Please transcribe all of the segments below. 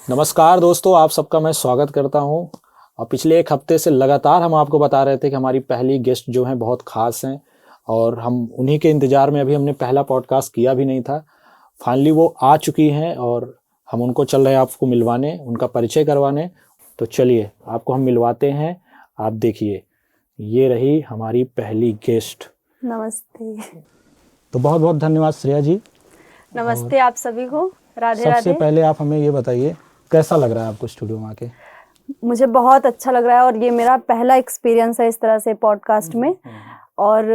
नमस्कार दोस्तों, आप सबका मैं स्वागत करता हूं। और पिछले एक हफ्ते से लगातार हम आपको बता रहे थे कि हमारी पहली गेस्ट जो हैं बहुत ख़ास हैं और हम उन्हीं के इंतज़ार में अभी हमने पहला पॉडकास्ट किया भी नहीं था। फाइनली वो आ चुकी हैं और हम उनको चल रहे हैं आपको मिलवाने, उनका परिचय करवाने। तो चलिए आपको हम मिलवाते हैं। आप देखिए, ये रही हमारी पहली गेस्ट। नमस्ते। तो बहुत बहुत धन्यवाद श्रेया जी। नमस्ते आप सभी को। राधे सबसे राधे। पहले आप हमें ये बताइए, कैसा लग रहा है आपको स्टूडियो में आके? मुझे बहुत अच्छा लग रहा है और ये मेरा पहला एक्सपीरियंस है इस तरह से पॉडकास्ट में। और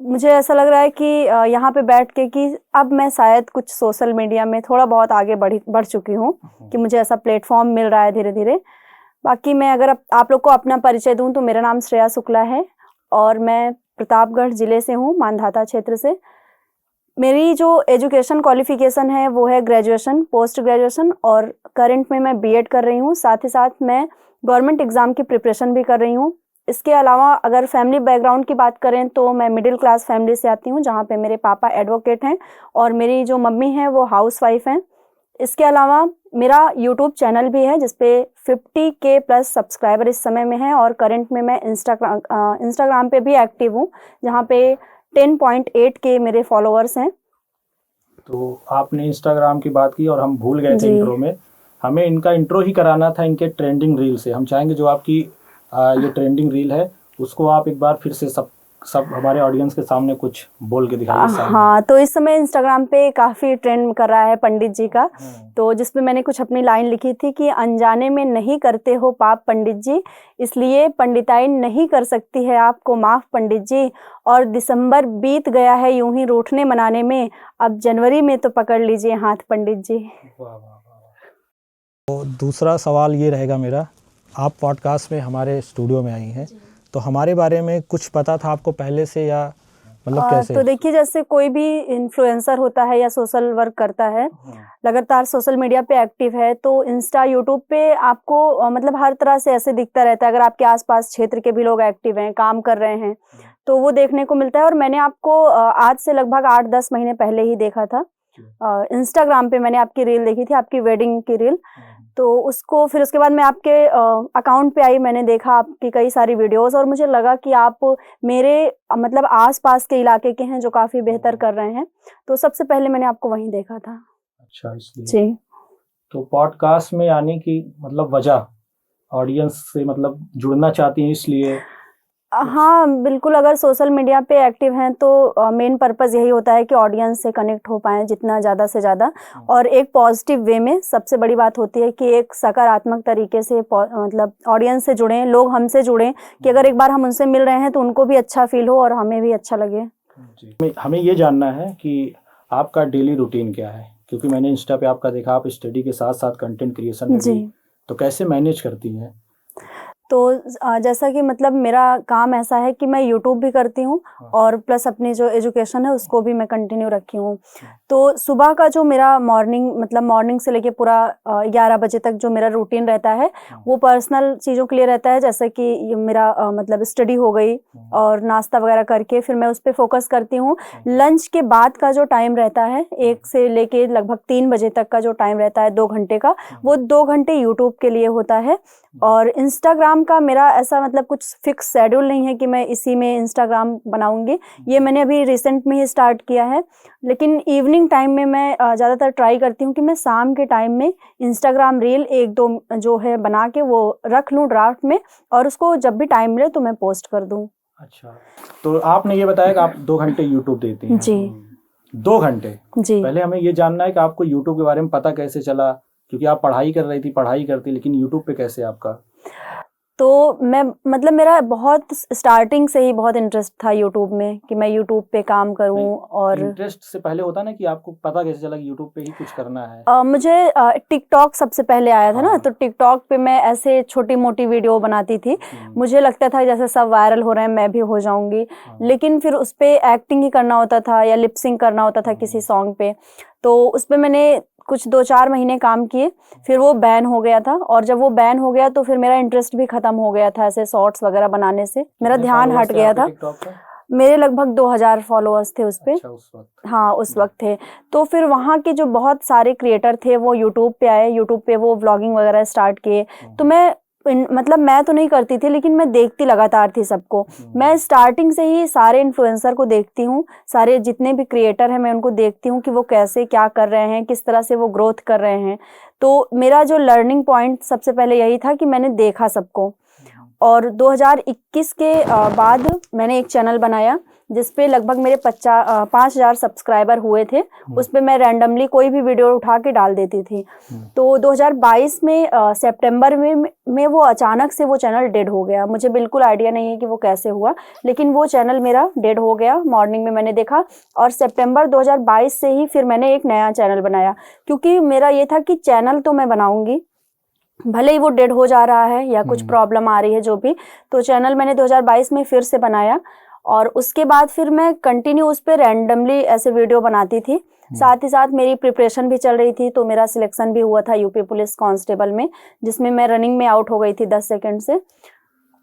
मुझे ऐसा लग रहा है कि यहाँ पे बैठ के कि अब मैं शायद कुछ सोशल मीडिया में थोड़ा बहुत आगे बढ़ चुकी हूँ कि मुझे ऐसा प्लेटफॉर्म मिल रहा है धीरे धीरे। बाकी मैं अगर आप लोग को अपना परिचय दूँ तो मेरा नाम श्रेया शुक्ला है और मैं प्रतापगढ़ ज़िले से हूँ, मानधाता क्षेत्र से। मेरी जो एजुकेशन क्वालिफिकेशन है वो है ग्रेजुएशन, पोस्ट ग्रेजुएशन और करंट में मैं बीएड कर रही हूँ। साथ ही साथ मैं गवर्नमेंट एग्ज़ाम की प्रिपरेशन भी कर रही हूँ। इसके अलावा अगर फैमिली बैकग्राउंड की बात करें तो मैं मिडिल क्लास फैमिली से आती हूँ, जहाँ पे मेरे पापा एडवोकेट हैं और मेरी जो मम्मी हैं वो हाउसवाइफ हैं। इसके अलावा मेरा यूट्यूब चैनल भी है जिसपे 50K प्लस सब्सक्राइबर इस समय में है और करंट में मैं इंस्टाग्राम पे भी एक्टिव हूँ, जहाँ पे 10.8K मेरे फॉलोअर्स हैं। तो आपने इंस्टाग्राम की बात की और हम भूल गए थे इंट्रो में। हमें इनका इंट्रो ही कराना था इनके ट्रेंडिंग रील से। हम चाहेंगे जो आपकी ये ट्रेंडिंग रील है उसको आप एक बार फिर से सब हमारे ऑडियंस के सामने कुछ बोल के दिखाइए। हाँ, तो इस समय इंस्टाग्राम पे काफ़ी ट्रेंड कर रहा है पंडित जी का। तो जिसपे मैंने कुछ अपनी लाइन लिखी थी कि अनजाने में नहीं करते हो पाप पंडित जी, इसलिए पंडिताई नहीं कर सकती है आपको माफ़ पंडित जी। और दिसंबर बीत गया है यूं ही रूठने मनाने में, अब जनवरी में तो पकड़ लीजिए हाथ पंडित जी। तो दूसरा सवाल ये रहेगा मेरा, आप पॉडकास्ट में हमारे स्टूडियो में आई हैं, तो हमारे बारे में कुछ पता था आपको पहले से या मतलब कैसे? तो देखिए, जैसे कोई भी इन्फ्लुएंसर होता है या सोशल वर्क करता है, लगातार सोशल मीडिया पे एक्टिव है, तो इंस्टा यूट्यूब पे आपको मतलब हर तरह से ऐसे दिखता रहता है। अगर आपके आसपास क्षेत्र के भी लोग एक्टिव हैं, काम कर रहे हैं, तो वो देखने को मिलता है। और मैंने आपको आज से लगभग 8-10 महीने पहले ही देखा था। इंस्टाग्राम पे मैंने आपकी रील देखी थी, आपकी वेडिंग की रील। तो उसको फिर उसके बाद मैं आपके अकाउंट पे आई, मैंने देखा आपकी कई सारी वीडियोस और मुझे लगा कि आप मेरे मतलब आसपास के इलाके के हैं जो काफ़ी बेहतर कर रहे हैं। तो सबसे पहले मैंने आपको वहीं देखा था। अच्छा, इसलिए जी। तो पॉडकास्ट में आने की मतलब वजह, ऑडियंस से मतलब जुड़ना चाहती हैं इसलिए? हाँ, बिल्कुल। अगर सोशल मीडिया पे एक्टिव हैं तो मेन पर्पज़ यही होता है कि ऑडियंस से कनेक्ट हो पाएँ जितना ज़्यादा से ज़्यादा, और एक पॉजिटिव वे में। सबसे बड़ी बात होती है कि एक सकारात्मक तरीके से मतलब ऑडियंस से जुड़ें, लोग हमसे जुड़ें, कि अगर एक बार हम उनसे मिल रहे हैं तो उनको भी अच्छा फील हो और हमें भी अच्छा लगे। जी, हमें ये जानना है कि आपका डेली रूटीन क्या है, क्योंकि मैंने इंस्टा पे आपका देखा, आप स्टडी के साथ साथ कंटेंट क्रिएशन में भी, तो कैसे मैनेज करती हैं? तो जैसा कि मतलब मेरा काम ऐसा है कि मैं यूट्यूब भी करती हूँ और प्लस अपनी जो एजुकेशन है उसको भी मैं कंटिन्यू रखी हूँ। तो सुबह का जो मेरा मॉर्निंग से लेके पूरा 11 बजे तक जो मेरा रूटीन रहता है वो पर्सनल चीज़ों के लिए रहता है। जैसे कि ये मेरा मतलब स्टडी हो गई और नाश्ता वगैरह करके फिर मैं उस पर फोकस करती हूँ। लंच के बाद का जो टाइम रहता है 1 से लेके लगभग 3 बजे तक का जो टाइम रहता है 2 घंटे का, वो 2 घंटे यूट्यूब के लिए होता है। और इंस्टाग्राम का मेरा ऐसा मतलब कुछ फिक्स शेड्यूल नहीं है कि मैं इसी में इंस्टाग्राम बनाऊंगी। ये मैंने अभी रिसेंट में ही स्टार्ट किया है। लेकिन इवनिंग टाइम में मैं ज़्यादातर ट्राई करती हूँ कि मैं शाम के टाइम में इंस्टाग्राम रील 1-2 जो है बना के वो रख लूँ ड्राफ्ट में, और उसको जब भी टाइम मिले तो मैं पोस्ट कर दूँ। अच्छा, तो आपने ये बताया कि आप 2 घंटे यूट्यूब देती हैं। जी। 2 घंटे? जी। पहले हमें ये जानना है कि आपको यूट्यूब के बारे में पता कैसे चला, क्योंकि आप पढ़ाई कर रही थी, पढ़ाई करती, लेकिन यूट्यूब पे कैसे आपका? तो मैं मतलब मेरा बहुत स्टार्टिंग से ही बहुत इंटरेस्ट था यूट्यूब में कि मैं यूट्यूब पे काम करूं। और इंटरेस्ट से पहले होता ना कि आपको पता कैसे चला कि यूट्यूब पे ही कुछ करना है? मुझे टिकटॉक सबसे पहले आया था ना, तो टिकटॉक पे मैं ऐसे छोटी मोटी वीडियो बनाती थी। मुझे लगता था जैसे सब वायरल हो रहे हैं मैं भी हो जाऊंगी, लेकिन फिर उस पे एक्टिंग ही करना होता था या लिपसिंग करना होता था किसी सॉन्ग पे। तो उस पे मैंने कुछ 2-4 महीने काम किए, फिर वो बैन हो गया था। और जब वो बैन हो गया तो फिर मेरा इंटरेस्ट भी खत्म हो गया था ऐसे शॉर्ट्स वगैरह बनाने से, मेरा ध्यान हट गया था। मेरे लगभग 2000 फॉलोअर्स थे उस पे। अच्छा, उस वक्त। हाँ, उस वक्त थे। तो फिर वहाँ के जो बहुत सारे क्रिएटर थे वो यूट्यूब पे आए, यूट्यूब पे वो व्लॉगिंग वगैरह स्टार्ट किए। तो मैं मतलब मैं तो नहीं करती थी, लेकिन मैं देखती लगातार थी सबको। मैं स्टार्टिंग से ही सारे इन्फ्लुएंसर को देखती हूँ, सारे जितने भी क्रिएटर हैं मैं उनको देखती हूँ कि वो कैसे क्या कर रहे हैं, किस तरह से वो ग्रोथ कर रहे हैं। तो मेरा जो लर्निंग पॉइंट सबसे पहले यही था कि मैंने देखा सबको। और 2021 के बाद मैंने एक चैनल बनाया जिसपे लगभग मेरे 5000 सब्सक्राइबर हुए थे। उस पे मैं रैंडमली कोई भी वीडियो उठा के डाल देती थी। तो 2022 में सितंबर में वो अचानक से वो चैनल डेड हो गया। मुझे बिल्कुल आइडिया नहीं है कि वो कैसे हुआ, लेकिन वो चैनल मेरा डेड हो गया। मॉर्निंग में मैंने देखा और सितंबर 2022 से ही फिर मैंने एक नया चैनल बनाया, क्योंकि मेरा ये था कि चैनल तो मैं बनाऊंगी, भले ही वो डेड हो जा रहा है या कुछ प्रॉब्लम आ रही है जो भी। तो चैनल मैंने 2022 में फिर से बनाया और उसके बाद फिर मैं कंटिन्यू उस पर रैंडमली ऐसे वीडियो बनाती थी। साथ ही साथ मेरी प्रिपरेशन भी चल रही थी, तो मेरा सिलेक्शन भी हुआ था यूपी पुलिस कांस्टेबल में, जिसमें मैं रनिंग में आउट हो गई थी 10 सेकंड से।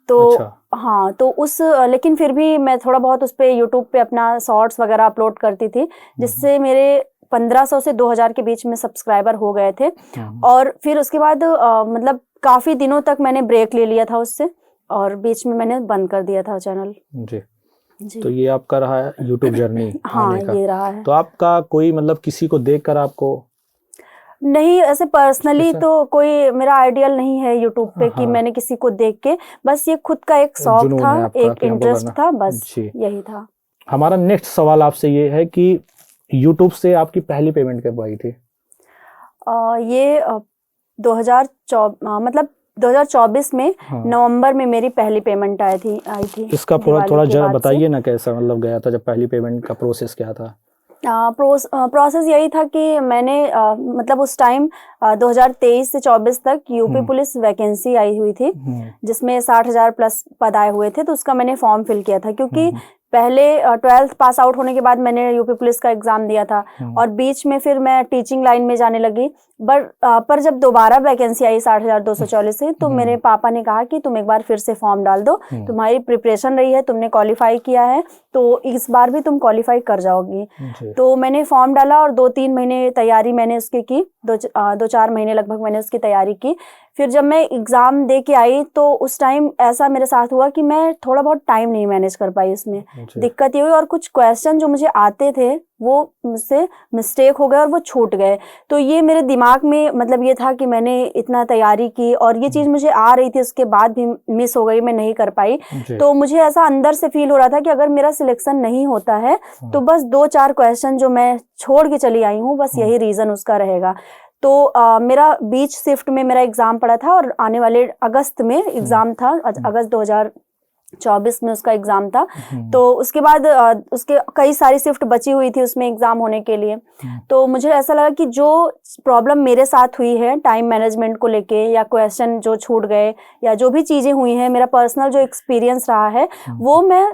तो अच्छा। हाँ, तो लेकिन फिर भी मैं थोड़ा बहुत उस पर यूट्यूब पे अपना शॉर्ट्स वगैरह अपलोड करती थी, जिससे मेरे 1500 से 2000 के बीच में सब्सक्राइबर हो गए थे। और फिर उसके बाद मतलब काफी दिनों तक मैंने ब्रेक ले लिया था उससे, और बीच में मैंने बंद कर दिया था चैनल जी। तो ये आपका रहा है यूट्यूब जर्नी हाँ, आने का। ये रहा है। तो आपका कोई मतलब किसी को देखकर आपको? नहीं, ऐसे पर्सनली तो कोई मेरा आइडियल नहीं है यूट्यूब पे कि मैंने किसी को देख के, बस ये खुद का एक शौक था, एक इंटरेस्ट था, बस यही था। हमारा नेक्स्ट सवाल आपसे ये है कि यूट्यूब से आपकी पहली पेमेंट कब आई थी? ये 2024 में नवंबर में मेरी पहली पेमेंट आई थी। इसका थोड़ा जरा बताइए ना, कैसा मतलब गया था जब पहली पेमेंट का प्रोसेस क्या था? प्रोसेस यही था कि मैंने मतलब उस टाइम 2023 से 24 तक यूपी पुलिस वैकेंसी आई हुई थी, जिसमें 60,000 प्लस पद आए हुए थे। तो उसका मैंने फॉर्म फिल किया था, क्योंकि पहले 12th पास आउट होने के बाद मैंने यूपी पुलिस का एग्जाम दिया था, और बीच में फिर मैं टीचिंग लाइन में जाने लगी। पर जब दोबारा वैकेंसी आई 60,244 से, तो मेरे पापा ने कहा कि तुम एक बार फिर से फॉर्म डाल दो, तुम्हारी प्रिपरेशन रही है, तुमने क्वालिफाई किया है, तो इस बार भी तुम क्वालिफाई कर जाओगी। तो मैंने फॉर्म डाला और 2-3 महीने तैयारी मैंने उसकी की, 2-4 महीने लगभग मैंने उसकी तैयारी की। फिर जब मैं एग्ज़ाम दे के आई, तो उस टाइम ऐसा मेरे साथ हुआ कि मैं थोड़ा बहुत टाइम नहीं मैनेज कर पाई उसमें। दिक्कत ये हुई, और कुछ क्वेश्चन जो मुझे आते थे वो मुझसे मिस्टेक हो गए और वो छूट गए। तो ये मेरे दिमाग में मतलब ये था कि मैंने इतना तैयारी की और ये चीज़ मुझे आ रही थी, उसके बाद भी मिस हो गई, मैं नहीं कर पाई। तो मुझे ऐसा अंदर से फील हो रहा था कि अगर मेरा सिलेक्शन नहीं होता है तो बस 2-4 क्वेश्चन जो मैं छोड़ के चली आई हूँ, बस यही रीज़न उसका रहेगा। तो मेरा बीच शिफ्ट में मेरा एग्ज़ाम पड़ा था, और आने वाले अगस्त में एग्ज़ाम था, अगस्त 2024 में उसका एग्ज़ाम था। तो उसके बाद उसके कई सारी शिफ्ट बची हुई थी उसमें एग्ज़ाम होने के लिए। तो मुझे ऐसा लगा कि जो प्रॉब्लम मेरे साथ हुई है टाइम मैनेजमेंट को लेके, या क्वेश्चन जो छूट गए, या जो भी चीज़ें हुई हैं, मेरा पर्सनल जो एक्सपीरियंस रहा है, वो मैं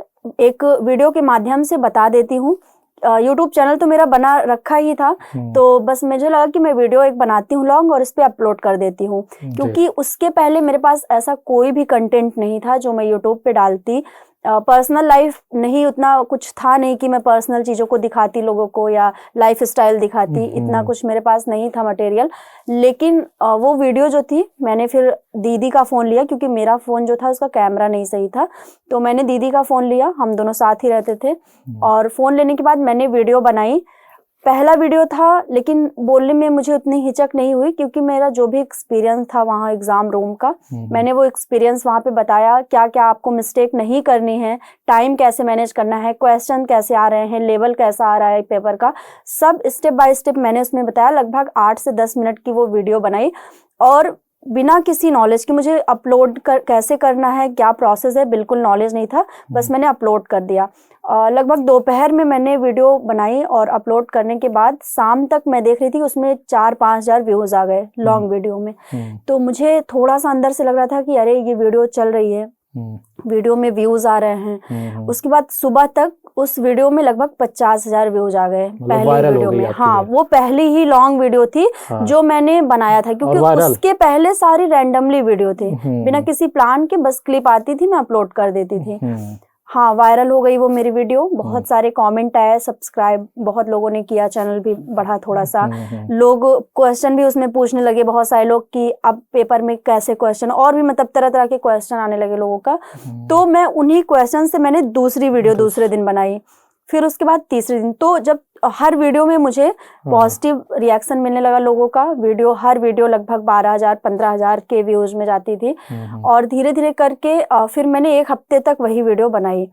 एक वीडियो के माध्यम से बता देती हूँ। यूट्यूब चैनल तो मेरा बना रखा ही था, तो बस मुझे लगा कि मैं वीडियो एक बनाती हूँ लॉन्ग, और इस पे अपलोड कर देती हूँ, क्योंकि उसके पहले मेरे पास ऐसा कोई भी कंटेंट नहीं था जो मैं यूट्यूब पे डालती। पर्सनल लाइफ नहीं, उतना कुछ था नहीं कि मैं पर्सनल चीज़ों को दिखाती लोगों को, या लाइफ स्टाइल दिखाती, इतना कुछ मेरे पास नहीं था मटेरियल। लेकिन वो वीडियो जो थी, मैंने फिर दीदी का फ़ोन लिया, क्योंकि मेरा फ़ोन जो था उसका कैमरा नहीं सही था, तो मैंने दीदी का फ़ोन लिया, हम दोनों साथ ही रहते थे। और फ़ोन लेने के बाद मैंने वीडियो बनाई। पहला वीडियो था, लेकिन बोलने में मुझे उतनी हिचक नहीं हुई, क्योंकि मेरा जो भी एक्सपीरियंस था वहाँ एग्ज़ाम रूम का, मैंने वो एक्सपीरियंस वहाँ पे बताया, क्या क्या आपको मिस्टेक नहीं करनी है, टाइम कैसे मैनेज करना है, क्वेश्चन कैसे आ रहे हैं, लेवल कैसा आ रहा है पेपर का, सब स्टेप बाय स्टेप मैंने उसमें बताया। लगभग 8 से 10 मिनट की वो वीडियो बनाई, और बिना किसी नॉलेज के, मुझे अपलोड कैसे करना है, क्या प्रोसेस है, बिल्कुल नॉलेज नहीं था, बस मैंने अपलोड कर दिया। लगभग दोपहर में मैंने वीडियो बनाई, और अपलोड करने के बाद शाम तक मैं देख रही थी उसमें 4-5 हज़ार व्यूज़ आ गए लॉन्ग वीडियो में। तो मुझे थोड़ा सा अंदर से लग रहा था कि अरे ये वीडियो चल रही है, वीडियो में व्यूज़ आ रहे हैं। उसके बाद सुबह तक उस वीडियो में लगभग 50,000 व्यूज आ गए पहली वीडियो में। हाँ, वो पहली ही लॉन्ग वीडियो थी जो मैंने बनाया था, क्योंकि उसके पहले सारी रैंडमली वीडियो थी, बिना किसी प्लान के, बस क्लिप आती थी मैं अपलोड कर देती थी। हाँ, वायरल हो गई वो मेरी वीडियो, बहुत सारे कमेंट आए, सब्सक्राइब बहुत लोगों ने किया, चैनल भी बढ़ा थोड़ा सा, लोग क्वेश्चन भी उसमें पूछने लगे बहुत सारे लोग कि अब पेपर में कैसे क्वेश्चन, और भी मतलब तरह तरह के क्वेश्चन आने लगे लोगों का। तो मैं उन्हीं क्वेश्चन से मैंने दूसरी वीडियो दूसरे दिन बनाई, फिर उसके बाद तीसरे दिन। तो जब हर वीडियो में मुझे पॉजिटिव रिएक्शन मिलने लगा लोगों का, हर वीडियो लगभग 12,000 15,000 के व्यूज में जाती थी, और धीरे धीरे करके फिर मैंने 1 हफ्ते तक वही वीडियो बनाई।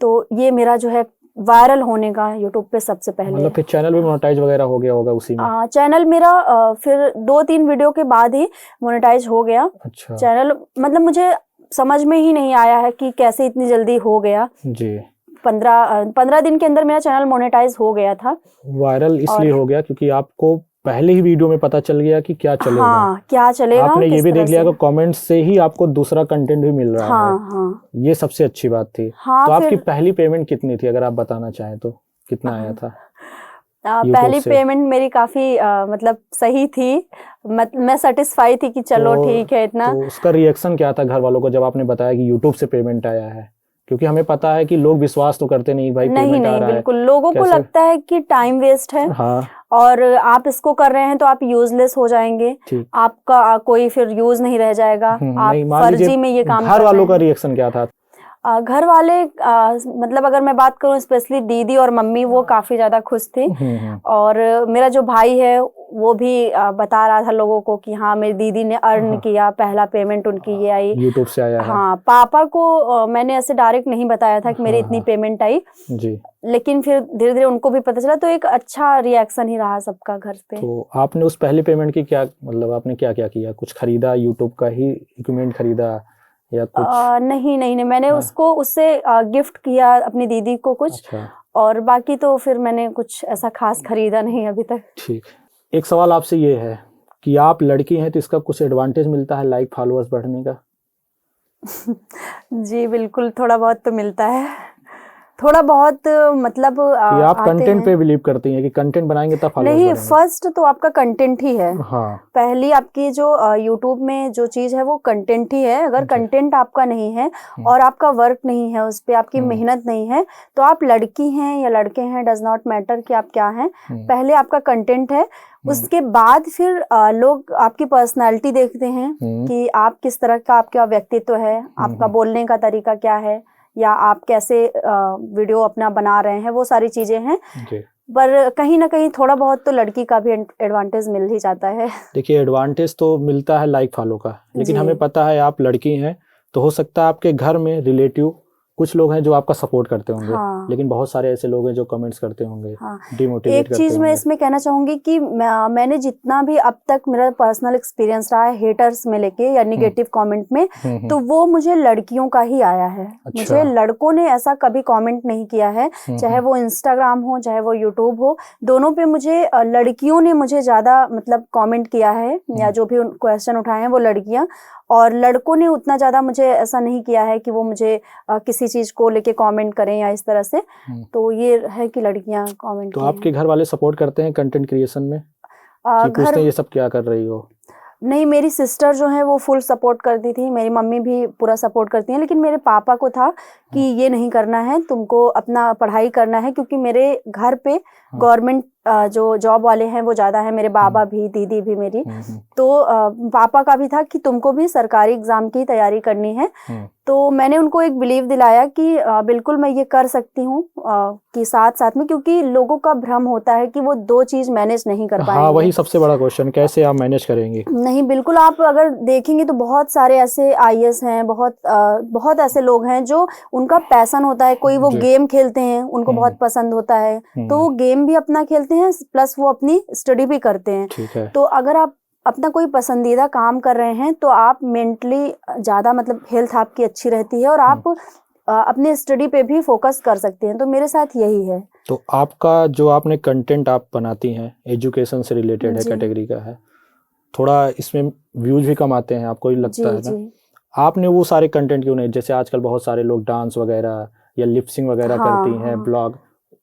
तो ये मेरा जो है वायरल होने का यूट्यूब पे सबसे पहले, मतलब फिर चैनल भी मोनेटाइज वगैरह हो गया होगा उसी में? चैनल मेरा फिर 2-3 वीडियो के बाद ही मोनेटाइज हो गया। अच्छा। चैनल मतलब मुझे समझ में ही नहीं आया है कि कैसे इतनी जल्दी हो गया जी। 15 दिन के अंदर मेरा चैनल मोनेटाइज हो गया था। वायरल इसलिए हो गया क्योंकि आपको पहले ही वीडियो में पता चल गया कि क्या चलेगा। हाँ, क्या चलेगा, आपने ये किस भी तरह देख लिया से। कि कमेंट्स से ही आपको दूसरा कंटेंट भी मिल रहा है। हाँ। ये सबसे अच्छी बात थी। हाँ, तो आपकी फिर पहली पेमेंट कितनी थी, अगर आप बताना चाहें तो? कितना आया था YouTube पहली से? पेमेंट मेरी काफी मतलब सही थी, मैं सेटिस्फाई थी कि चलो ठीक है इतना। तो उसका रिएक्शन क्या था घर वालों को जब आपने बताया कि YouTube से पेमेंट आया है? क्योंकि हमें पता है कि लोग विश्वास तो करते नहीं भाई, पेमेंट आ रहा है। बिल्कुल, लोगों को लगता है कि टाइम वेस्ट है। हाँ। और आप इसको कर रहे हैं तो आप यूजलेस हो जाएंगे, आपका कोई फिर यूज नहीं रह जाएगा, आप फर्जी में ये काम कर रहे हैं। घर वालों का रिएक्शन क्या था? घर वाले मतलब अगर मैं बात करूं स्पेशली दीदी और मम्मी, वो काफी ज्यादा खुश थे। और मेरा जो भाई है वो भी बता रहा था लोगों को कि हाँ मेरी दीदी ने अर्न किया, पहला पेमेंट उनकी ये आई, यूट्यूब से आया है। हाँ, पापा को मैंने ऐसे डायरेक्ट नहीं बताया था कि मेरी इतनी पेमेंट आई जी, लेकिन फिर धीरे धीरे उनको भी पता चला, तो एक अच्छा रिएक्शन ही रहा सबका घर पे। तो आपने उस पहली पेमेंट की क्या मतलब आपने क्या क्या किया? कुछ खरीदा, यूट्यूब का ही इक्विपमेंट खरीदा या कुछ? नहीं, मैंने उससे गिफ्ट किया अपनी दीदी को कुछ। अच्छा। और बाकी तो फिर मैंने कुछ ऐसा खास खरीदा नहीं अभी तक। ठीक। एक सवाल आपसे ये है कि आप लड़की हैं तो इसका कुछ एडवांटेज मिलता है लाइक फॉलोअर्स बढ़ने का? जी बिल्कुल, थोड़ा बहुत तो मिलता है, थोड़ा बहुत मतलब कि आप कंटेंट पे बिलीव करती हैं कि कंटेंट बनाएंगे तब फॉलोअर्स नहीं, बढ़ेंगे? फर्स्ट तो आपका कंटेंट ही है। हाँ। पहली आपकी जो यूट्यूब में जो चीज है वो कंटेंट ही है। अगर कंटेंट आपका नहीं है और आपका वर्क नहीं है उस पे, आपकी मेहनत नहीं है, तो आप लड़की हैं या लड़के हैं, डज नॉट मैटर कि आप क्या हैं, पहले आपका कंटेंट है। उसके बाद फिर लोग आपकी पर्सनालिटी देखते हैं कि आप किस तरह का, आपका व्यक्तित्व है, आपका बोलने का तरीका क्या है, या आप कैसे वीडियो अपना बना रहे हैं, वो सारी चीजें हैं। पर कहीं ना कहीं थोड़ा बहुत तो लड़की का भी एडवांटेज मिल ही जाता है। देखिए, एडवांटेज तो मिलता है लाइक फॉलो का, लेकिन हमें पता है आप लड़की हैं, तो हो सकता है आपके घर में रिलेटिव कुछ लोग हैं जो आपका सपोर्ट करते होंगे। हाँ। लेकिन बहुत सारे ऐसे लोग हैं जो कमेंट्स करते होंगे। हाँ। डिमोटिवेट करते होंगे। एक चीज मैं इसमें कहना चाहूंगी कि मैंने जितना भी अब तक मेरा पर्सनल एक्सपीरियंस रहा है हेटर्स में लेके या निगेटिव कमेंट में, तो वो मुझे लड़कियों का ही आया है। अच्छा। मुझे लड़कों ने ऐसा कभी कमेंट नहीं किया है, चाहे वो इंस्टाग्राम हो चाहे वो यूट्यूब हो, दोनों पे मुझे लड़कियों ने मुझे ज्यादा मतलब कमेंट किया है, या जो भी क्वेश्चन उठाए हैं वो लड़कियां, और लड़कों ने उतना ज्यादा मुझे ऐसा नहीं किया है कि वो मुझे किसी चीज को लेके कमेंट करें या इस तरह से। तो ये है कि लड़कियां कमेंट। तो आपके घर वाले सपोर्ट करते हैं कंटेंट क्रिएशन में कि पूछते हैं ये सब क्या कर रही हो? नहीं, मेरी सिस्टर जो है वो फुल सपोर्ट करती थी, मेरी मम्मी भी पूरा सपोर्ट करती हैं, लेकिन मेरे पापा को था कि ये नहीं करना है, तुमको अपना पढ़ाई करना है, क्योंकि मेरे घर पे गवर्नमेंट जो जॉब वाले हैं वो ज्यादा है, मेरे बाबा भी, दीदी भी मेरी। तो पापा का भी था कि तुमको भी सरकारी एग्जाम की तैयारी करनी है। तो मैंने उनको एक बिलीव दिलाया कि बिल्कुल मैं ये कर सकती हूँ, कि साथ साथ में, क्योंकि लोगों का भ्रम होता है कि वो 2 चीज मैनेज नहीं कर पाएंगे। हाँ, वही सबसे बड़ा क्वेश्चन, कैसे आप मैनेज करेंगे? नहीं, बिल्कुल, आप अगर देखेंगे तो बहुत सारे ऐसे आईएएस हैं, बहुत ऐसे लोग हैं जो उनका पैशन होता है, कोई वो गेम खेलते हैं, उनको बहुत पसंद होता है, तो वो गेम भी अपना खेलते हैं प्लस वो अपनी स्टडी भी करते हैं। ठीक है। तो अगर आप अपना कोई पसंदीदा काम कर रहे हैं तो आप मेंटली ज्यादा मतलब हेल्थ आपकी अच्छी रहती है, और आप अपने स्टडी पे भी फोकस कर सकते हैं। तो मेरे साथ यही है। तो आपका जो आपने कंटेंट आप बनाती हैं एजुकेशन से रिलेटेड है, कैटेगरी का है, थोड़ा इसमें व्यूज भी कम आते हैं, आपको ही लगता है ना? आपने वो सारे कंटेंट क्यों नहीं, जैसे आजकल बहुत सारे लोग डांस वगैरह या लिपसिंग वगैरह करती हैं, ब्लॉग,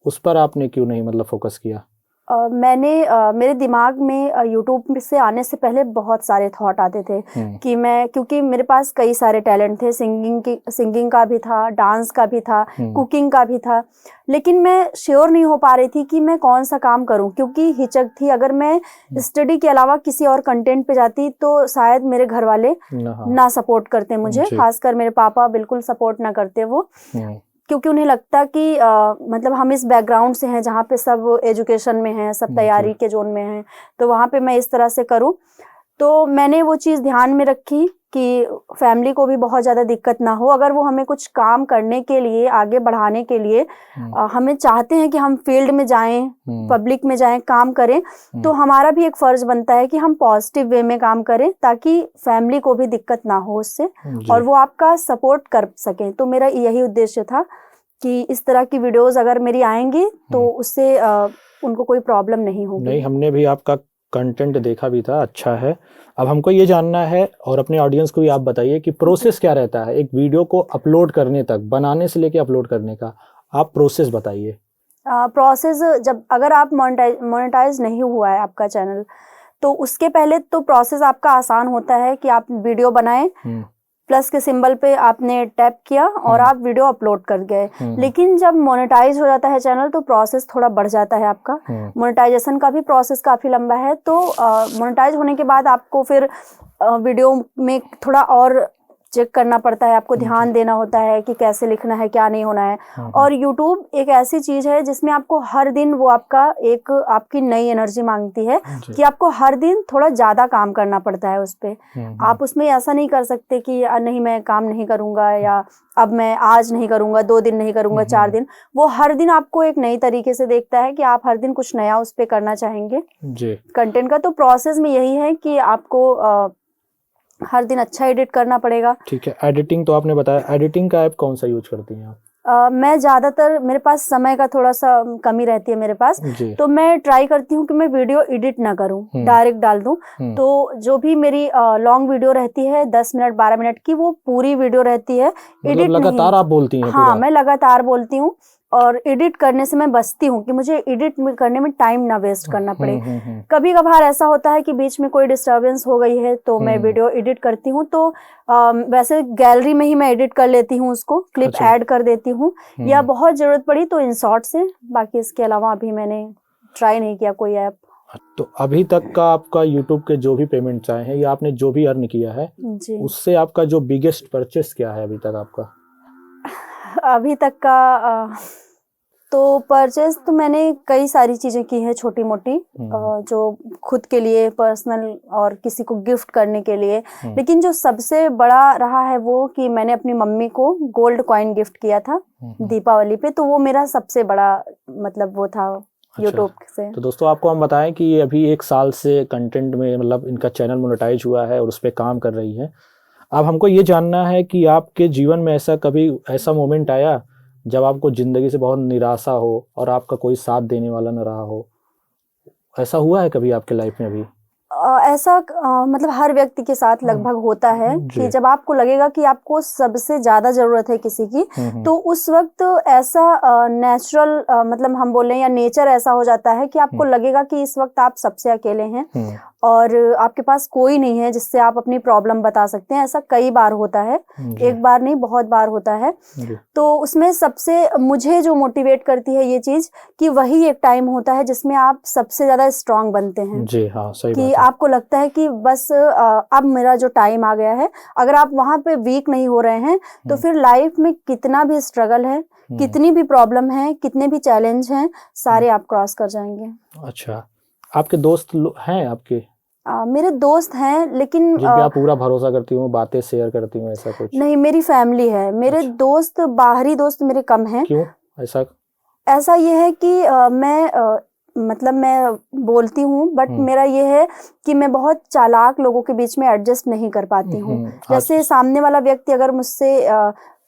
उस पर आपने क्यों नहीं मतलब फोकस किया? मेरे दिमाग में यूट्यूब से आने से पहले बहुत सारे थॉट आते थे कि क्योंकि मेरे पास कई सारे टैलेंट थे, सिंगिंग का भी था, डांस का भी था, कुकिंग का भी था, लेकिन मैं श्योर नहीं हो पा रही थी कि मैं कौन सा काम करूं, क्योंकि हिचक थी। अगर मैं स्टडी के अलावा किसी और कंटेंट पे जाती तो शायद मेरे घर वाले ना सपोर्ट करते मुझे, खासकर मेरे पापा बिल्कुल सपोर्ट ना करते वो, क्योंकि उन्हें लगता कि मतलब हम इस बैकग्राउंड से हैं जहाँ पे सब एजुकेशन में हैं, सब तैयारी के जोन में हैं, तो वहाँ पे मैं इस तरह से करूँ। तो मैंने वो चीज़ ध्यान में रखी कि फैमिली को भी बहुत ज़्यादा दिक्कत ना हो। अगर वो हमें कुछ काम करने के लिए, आगे बढ़ाने के लिए हमें चाहते हैं कि हम फील्ड में जाएं, पब्लिक में जाएं, काम करें, तो हमारा भी एक फ़र्ज बनता है कि हम पॉजिटिव वे में काम करें ताकि फैमिली को भी दिक्कत ना हो उससे और वो आपका सपोर्ट कर सकें। तो मेरा यही उद्देश्य था कि इस तरह की वीडियोस अगर मेरी आएंगी तो उससे उनको कोई प्रॉब्लम नहीं होगी। नहीं, हमने भी आपका कंटेंट देखा भी था, अच्छा है। अब हमको ये जानना है और अपने ऑडियंस को भी आप बताइए कि प्रोसेस क्या रहता है एक वीडियो को अपलोड करने तक, बनाने से लेके अपलोड करने का, आप प्रोसेस बताइए। प्रोसेस, जब अगर आप मोनेटाइज नहीं हुआ है आपका चैनल, तो उसके पहले तो प्रोसेस आपका आसान होता है कि आप वीडियो बनाएं, प्लस के सिंबल पे आपने टैप किया और आप वीडियो अपलोड कर गए। लेकिन जब मोनेटाइज हो जाता है चैनल तो प्रोसेस थोड़ा बढ़ जाता है आपका। मोनेटाइजेशन का भी प्रोसेस काफ़ी लंबा है। तो मोनेटाइज होने के बाद आपको फिर वीडियो में थोड़ा और चेक करना पड़ता है, आपको ध्यान देना होता है कि कैसे लिखना है, क्या नहीं होना है। और YouTube एक ऐसी चीज़ है जिसमें आपको हर दिन वो आपकी नई एनर्जी मांगती है कि आपको हर दिन थोड़ा ज़्यादा काम करना पड़ता है उस पर। आप उसमें ऐसा नहीं कर सकते कि नहीं मैं काम नहीं करूँगा या अब मैं आज नहीं करूँगा, 2 दिन नहीं करूँगा, 4 दिन। वो हर दिन आपको एक नई तरीके से देखता है कि आप हर दिन कुछ नया उस पर करना चाहेंगे कंटेंट का। तो प्रोसेस में यही है कि आपको हर दिन अच्छा एडिट करना पड़ेगा। ठीक है, एडिटिंग तो आपने बताया, एडिटिंग का ऐप कौन सा यूज करती हैं आप? मैं ज़्यादातर, मेरे पास समय का थोड़ा सा कमी रहती है मेरे पास, तो मैं ट्राई करती हूँ कि मैं वीडियो एडिट ना करूँ, डायरेक्ट डाल दूँ। तो जो भी मेरी लॉन्ग वीडियो रहती है 10 मिनट 12 मिनट की, वो पूरी वीडियो रहती है, एडिट लगातार आप बोलती हैं? हाँ, मैं लगातार बोलती हूँ और एडिट करने से मैं बचती हूँ कि मुझे एडिट करने में टाइम ना वेस्ट करना पड़े। कभी कभार ऐसा होता है कि बीच में कोई डिस्टरबेंस हो गई है तो मैं वीडियो एडिट करती हूँ, तो वैसे गैलरी में ही मैं एडिट कर लेती हूँ, उसको क्लिप ऐड कर देती हूँ, या बहुत ज़रूरत पड़ी तो InShot से। बाकी इसके अलावा अभी मैंने ट्राई नहीं किया कोई ऐप। तो अभी तक का आपका YouTube के जो भी पेमेंट्स आए हैं या आपने जो भी अर्न किया है उससे आपका जो बिगेस्ट परचेस क्या है अभी तक आपका? अभी तक का तो परचेज तो मैंने कई सारी चीज़ें की है, छोटी मोटी, जो खुद के लिए पर्सनल और किसी को गिफ्ट करने के लिए। लेकिन जो सबसे बड़ा रहा है वो कि मैंने अपनी मम्मी को गोल्ड कॉइन गिफ्ट किया था दीपावली पे, तो वो मेरा सबसे बड़ा मतलब वो था यूट्यूब से। तो दोस्तों आपको हम बताएं कि ये अभी 1 साल से कंटेंट में मतलब इनका चैनल मोनेटाइज हुआ है और उस पर काम कर रही है। अब हमको ये जानना है कि आपके जीवन में ऐसा मोमेंट आया जब आपको ज़िंदगी से बहुत निराशा हो और आपका कोई साथ देने वाला न रहा हो? ऐसा हुआ है कभी आपके लाइफ में अभी? ऐसा मतलब हर व्यक्ति के साथ लगभग होता है कि जब आपको लगेगा कि आपको सबसे ज़्यादा ज़रूरत है किसी की, तो उस वक्त ऐसा नेचुरल मतलब हम बोल रहे हैं या नेचर ऐसा हो जाता है कि आपको लगेगा कि इस वक्त आप सबसे अकेले हैं और आपके पास कोई नहीं है जिससे आप अपनी प्रॉब्लम बता सकते हैं। ऐसा कई बार होता है, एक बार नहीं बहुत बार होता है। तो उसमें सबसे मुझे जो मोटिवेट करती है ये चीज़ कि वही एक टाइम होता है जिसमें आप सबसे ज़्यादा स्ट्रांग बनते हैं। जी हाँ, सही कि बात है। आपको लगता है कि बस अब मेरा जो टाइम आ गया है। अगर आप वहाँ पे वीक नहीं हो रहे हैं तो फिर लाइफ में कितना भी स्ट्रगल है, कितनी भी प्रॉब्लम है, कितने भी चैलेंज हैं, सारे आप क्रॉस कर जाएंगे। अच्छा, आपके दोस्त हैं आपके? मेरे दोस्त हैं, लेकिन जिन पे आप पूरा भरोसा करती हूँ, बातें शेयर करती हूँ, ऐसा कुछ? नहीं, मेरी फैमिली है। मेरे दोस्त, बाहरी दोस्त मेरे कम हैं। क्यों ऐसा? ऐसा ये है कि मतलब मैं बोलती हूँ, बट मेरा ये है कि मैं बहुत चालाक लोगों के बीच में एडजस्ट नहीं कर पाती हूँ। जैसे सामने वाला व्यक्ति अगर मुझसे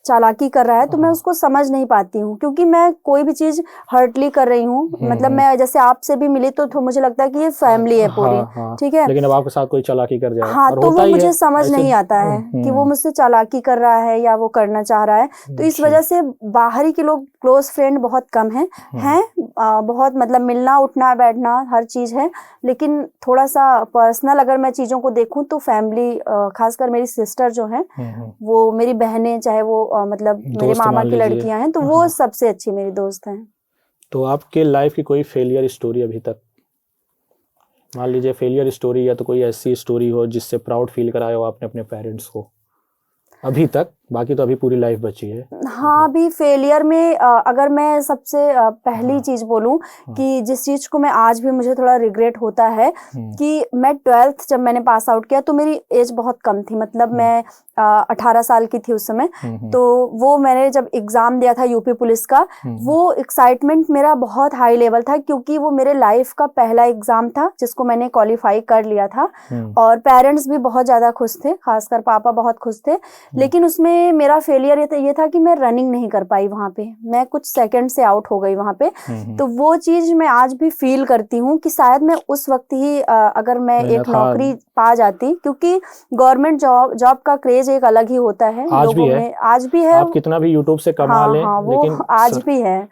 चालाकी कर रहा है तो मैं उसको समझ नहीं पाती हूँ, क्योंकि मैं कोई भी चीज हर्टली कर रही हूँ। मतलब मैं जैसे आपसे भी मिली तो मुझे लगता है कि ये फैमिली है पूरी, ठीक है, लेकिन अब आपके साथ कोई चालाकी कर जाए, हाँ, और तो होता वो ही मुझे है समझ ऐसे। नहीं आता है कि वो मुझसे चालाकी कर रहा है या वो करना चाह रहा है। तो इस वजह से बाहरी के लोग, क्लोज फ्रेंड बहुत कम हैं। बहुत मतलब मिलना उठना बैठना हर चीज है, लेकिन थोड़ा सा पर्सनल अगर मैं चीजों को देखूं तो फैमिली, खासकर मेरी सिस्टर जो है, वो मेरी बहनें, चाहे वो मतलब मेरे मामा की लड़कियां हैं, तो वो सबसे अच्छी मेरी दोस्त हैं। तो आपके लाइफ की कोई फेलियर स्टोरी अभी तक, मान लीजिए फेलियर स्टोरी, या तो कोई ऐसी स्टोरी हो जिससे प्राउड फील कराया हो आपने अपने पेरेंट्स को अभी तक? बाकी तो अभी पूरी लाइफ बची है। हाँ, अभी फेलियर में अगर मैं सबसे पहली चीज बोलूं कि जिस चीज को मैं आज भी मुझे थोड़ा रिग्रेट होता है कि मैं 12th जब मैंने पास आउट किया तो मेरी एज बहुत कम थी, मतलब मैं 18 साल की थी उस समय। तो वो मैंने जब एग्जाम दिया था यूपी पुलिस का, वो एक्साइटमेंट मेरा बहुत हाई लेवल था, क्योंकि वो मेरे लाइफ का पहला एग्जाम था जिसको मैंने क्वालिफाई कर लिया था। और पेरेंट्स भी बहुत ज्यादा खुश थे, खासकर पापा बहुत खुश थे। लेकिन उसमें मेरा फेलियर ये था कि मैं रनिंग नहीं कर पाई वहां पे, मैं कुछ सेकंड से आउट हो गई वहां पे। तो वो चीज मैं आज भी फील करती हूँ कि शायद मैं उस वक्त ही अगर मैं एक नौकरी पा जाती, क्योंकि गवर्नमेंट जॉब का क्रेज एक अलग ही होता है लोगों में, आज भी है। आप कितना भी यूट्यूब से कमा लें, वो लेकिन आज भी है।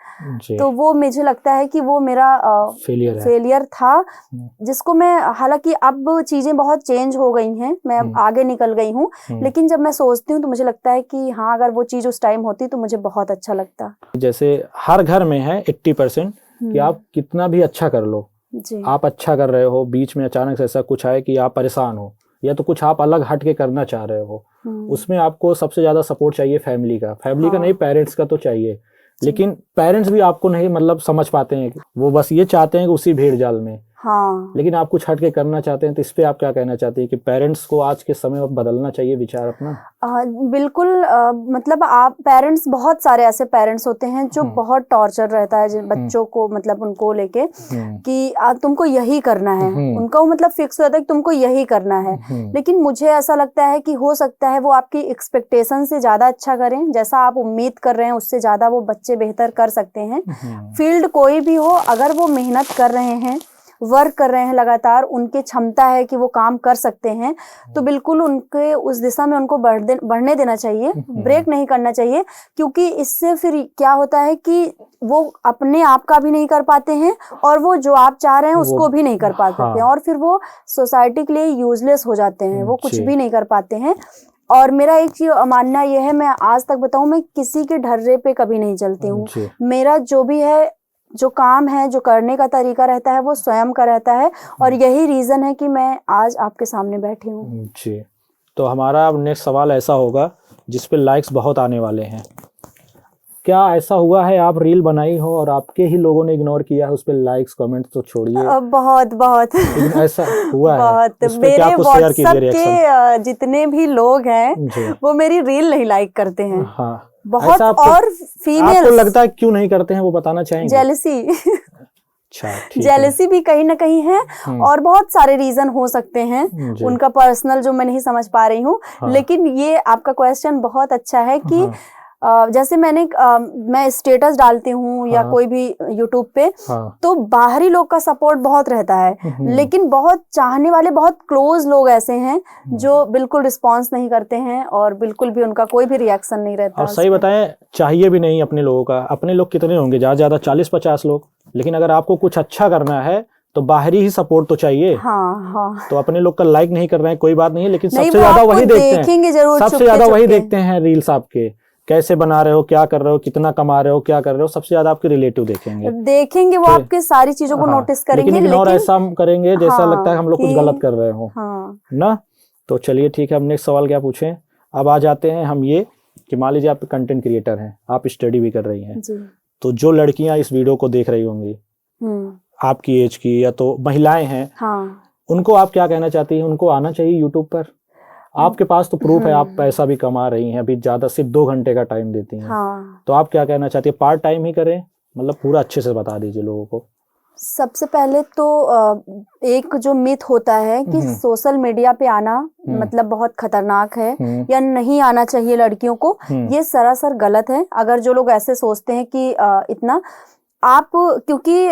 तो वो मुझे लगता है कि वो मेरा फेलियर था, जिसको मैं, हालांकि अब चीजें बहुत चेंज हो गई हैं, मैं अब आगे निकल गई हूँ, लेकिन जब मैं सोचती हूँ तो मुझे लगता है कि हाँ, अगर वो चीज उस टाइम होती तो मुझे बहुत अच्छा लगता। जैसे हर घर में है 80% कि आप कितना भी अच्छा कर लो, आप अच्छा कर रहे हो, बीच में अचानक से ऐसा कुछ आए कि आप परेशान हो, या तो कुछ आप अलग हट के करना चाह रहे हो, उसमें आपको सबसे ज्यादा सपोर्ट चाहिए फैमिली का नहीं, पेरेंट्स का तो चाहिए। लेकिन पेरेंट्स भी आपको नहीं मतलब समझ पाते हैं, वो बस ये चाहते हैं कि उसी भीड़ जाल में, लेकिन आप कुछ हट के करना चाहते हैं। तो इस पे आप क्या कहना चाहते हैं कि पेरेंट्स को आज के समय में बदलना चाहिए विचार अपना? बिल्कुल, मतलब आप पेरेंट्स, बहुत सारे ऐसे पेरेंट्स होते हैं जो बहुत टॉर्चर रहता है बच्चों को, मतलब उनको लेके कि तुमको यही करना है, उनका वो मतलब फिक्स हो जाता है कि तुमको यही करना है। लेकिन मुझे ऐसा लगता है कि हो सकता है वो आपकी एक्सपेक्टेशन से ज्यादा अच्छा करें, जैसा आप उम्मीद कर रहे हैं उससे ज्यादा वो बच्चे बेहतर कर सकते हैं। फील्ड कोई भी हो, अगर वो मेहनत कर रहे हैं, वर्क कर रहे हैं लगातार, उनकी क्षमता है कि वो काम कर सकते हैं, तो बिल्कुल उनके उस दिशा में उनको बढ़ने देना चाहिए, ब्रेक नहीं करना चाहिए। क्योंकि इससे फिर क्या होता है कि वो अपने आप का भी नहीं कर पाते हैं, और वो जो आप चाह रहे हैं उसको भी नहीं कर पाते हैं, और फिर वो सोसाइटी के लिए यूजलेस हो जाते हैं, वो कुछ भी नहीं कर पाते हैं। और मेरा एक मानना यह है, मैं आज तक बताऊं, मैं किसी के ढर्रे पे कभी नहीं चलती हूँ। मेरा जो भी है, जो काम है, जो करने का तरीका रहता है, वो स्वयं का रहता है, और यही रीजन है कि मैं आज आपके सामने बैठी हूँ। जी, तो हमारा अब नेक्स्ट सवाल ऐसा होगा जिस पे लाइक्स बहुत आने वाले हैं। क्या ऐसा हुआ है आप रील बनाई हो और आपके ही लोगों ने इग्नोर किया है, उस पे लाइक्स कमेंट्स तो छोड़िए, बहुत ऐसा हुआ है? बहुत। मेरे व्हाट्सएप के जितने भी लोग हैं वो मेरी रील नहीं लाइक करते हैं। बहुत। और फीमेल्स आपको लगता है क्यों नहीं करते हैं, वो बताना चाहेंगे? जेलसी। अच्छा, ठीक है। जेलसी भी कहीं ना कहीं है, और बहुत सारे रीजन हो सकते हैं उनका पर्सनल, जो मैं नहीं समझ पा रही हूँ। लेकिन ये आपका क्वेश्चन बहुत अच्छा है कि जैसे मैं स्टेटस डालती हूँ या कोई भी यूट्यूब पे, तो बाहरी लोग का सपोर्ट बहुत रहता है, लेकिन बहुत चाहने वाले, बहुत क्लोज लोग ऐसे हैं जो बिल्कुल रिस्पॉन्स नहीं करते हैं, और बिल्कुल भी उनका कोई भी रिएक्शन नहीं रहता। और सही बताएं, चाहिए भी नहीं अपने लोगों का। अपने लोग कितने होंगे, ज्यादा 40-50 लोग, लेकिन अगर आपको कुछ अच्छा करना है तो बाहरी ही सपोर्ट तो चाहिए। तो अपने लोग का लाइक नहीं कर रहे हैं, कोई बात नहीं है, लेकिन सबसे ज्यादा वही देखते हैं, सबसे ज्यादा वही देखते हैं रील्स आपके, कैसे बना रहे हो, क्या कर रहे हो, कितना कमा रहे हो, क्या कर रहे हो, सबसे ज्यादा आपके रिलेटिव देखेंगे, वो आपके सारी चीजों को नोटिस करेंगे, लेकिन इग्नोर ऐसा करेंगे जैसा लगता है हम लोग कुछ गलत कर रहे हो ना। तो चलिए ठीक है, हम नेक्स्ट सवाल क्या पूछें। अब आ जाते हैं हम ये कि मान लीजिए आप कंटेंट क्रिएटर हैं, आप स्टडी भी कर रही हैं, तो जो लड़कियां इस वीडियो को देख रही होंगी आपकी एज की, या तो महिलाएं हैं, उनको आप क्या कहना चाहती हैं? उनको आना चाहिए यूट्यूब पर? आपके पास तो प्रूफ है, आप पैसा भी कमा रही हैं, अभी ज्यादा सिर्फ 2 घंटे का टाइम देती हैं, तो आप क्या कहना चाहती है? पार्ट टाइम ही करें, मतलब पूरा अच्छे से बता दीजिए लोगों को। सबसे पहले तो एक जो मिथ होता है कि सोशल मीडिया पे आना मतलब बहुत खतरनाक है या नहीं आना चाहिए लड़कियों को, ये सरासर गलत है। अगर जो लोग ऐसे सोचते हैं कि इतना आप, क्योंकि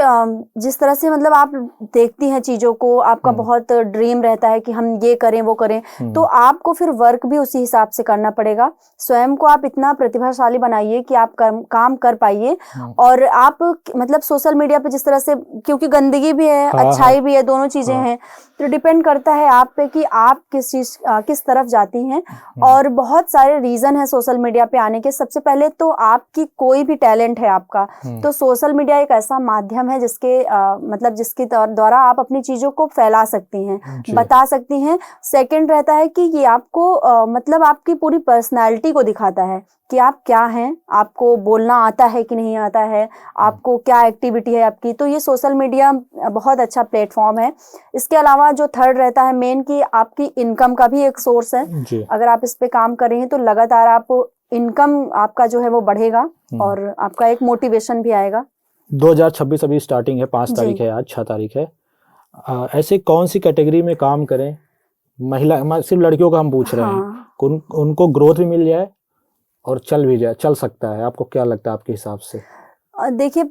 जिस तरह से मतलब आप देखती हैं चीजों को, आपका बहुत ड्रीम रहता है कि हम ये करें वो करें, तो आपको फिर वर्क भी उसी हिसाब से करना पड़ेगा। स्वयं को आप इतना प्रतिभाशाली बनाइए कि आप काम कर पाइए। और आप मतलब सोशल मीडिया पे जिस तरह से, क्योंकि गंदगी भी है, अच्छाई भी है, दोनों चीजें हैं, तो डिपेंड करता है आप पे कि आप किस तरफ जाती हैं। और बहुत सारे रीजन है सोशल मीडिया पे आने के। सबसे पहले तो आपकी कोई भी टैलेंट है आपका, तो सोशल मीडिया एक ऐसा माध्यम है जिसके मतलब जिसके द्वारा आप अपनी चीजों को फैला सकती हैं, बता सकती हैं। सेकंड रहता है कि ये आपको मतलब आपकी पूरी पर्सनालिटी को दिखाता है कि आप क्या हैं, आपको बोलना आता है कि नहीं आता है, आपको क्या एक्टिविटी है आपकी। तो ये सोशल मीडिया बहुत अच्छा प्लेटफॉर्म है। इसके अलावा जो थर्ड रहता है मेन, कि आपकी इनकम का भी एक सोर्स है। अगर आप इस पे काम कर रही हैं तो लगातार आप इनकम आपका जो है वो बढ़ेगा और आपका एक मोटिवेशन भी आएगा। 2026 अभी स्टार्टिंग है, 5 तारीख है, आज 6 तारीख है। ऐसे कौन सी कैटेगरी में काम करें, महिला, सिर्फ लड़कियों का हम पूछ रहे हैं, उनको ग्रोथ भी मिल जाए और चल सकता है? आपको क्या लगता है आपके हिसाब से? देखिए,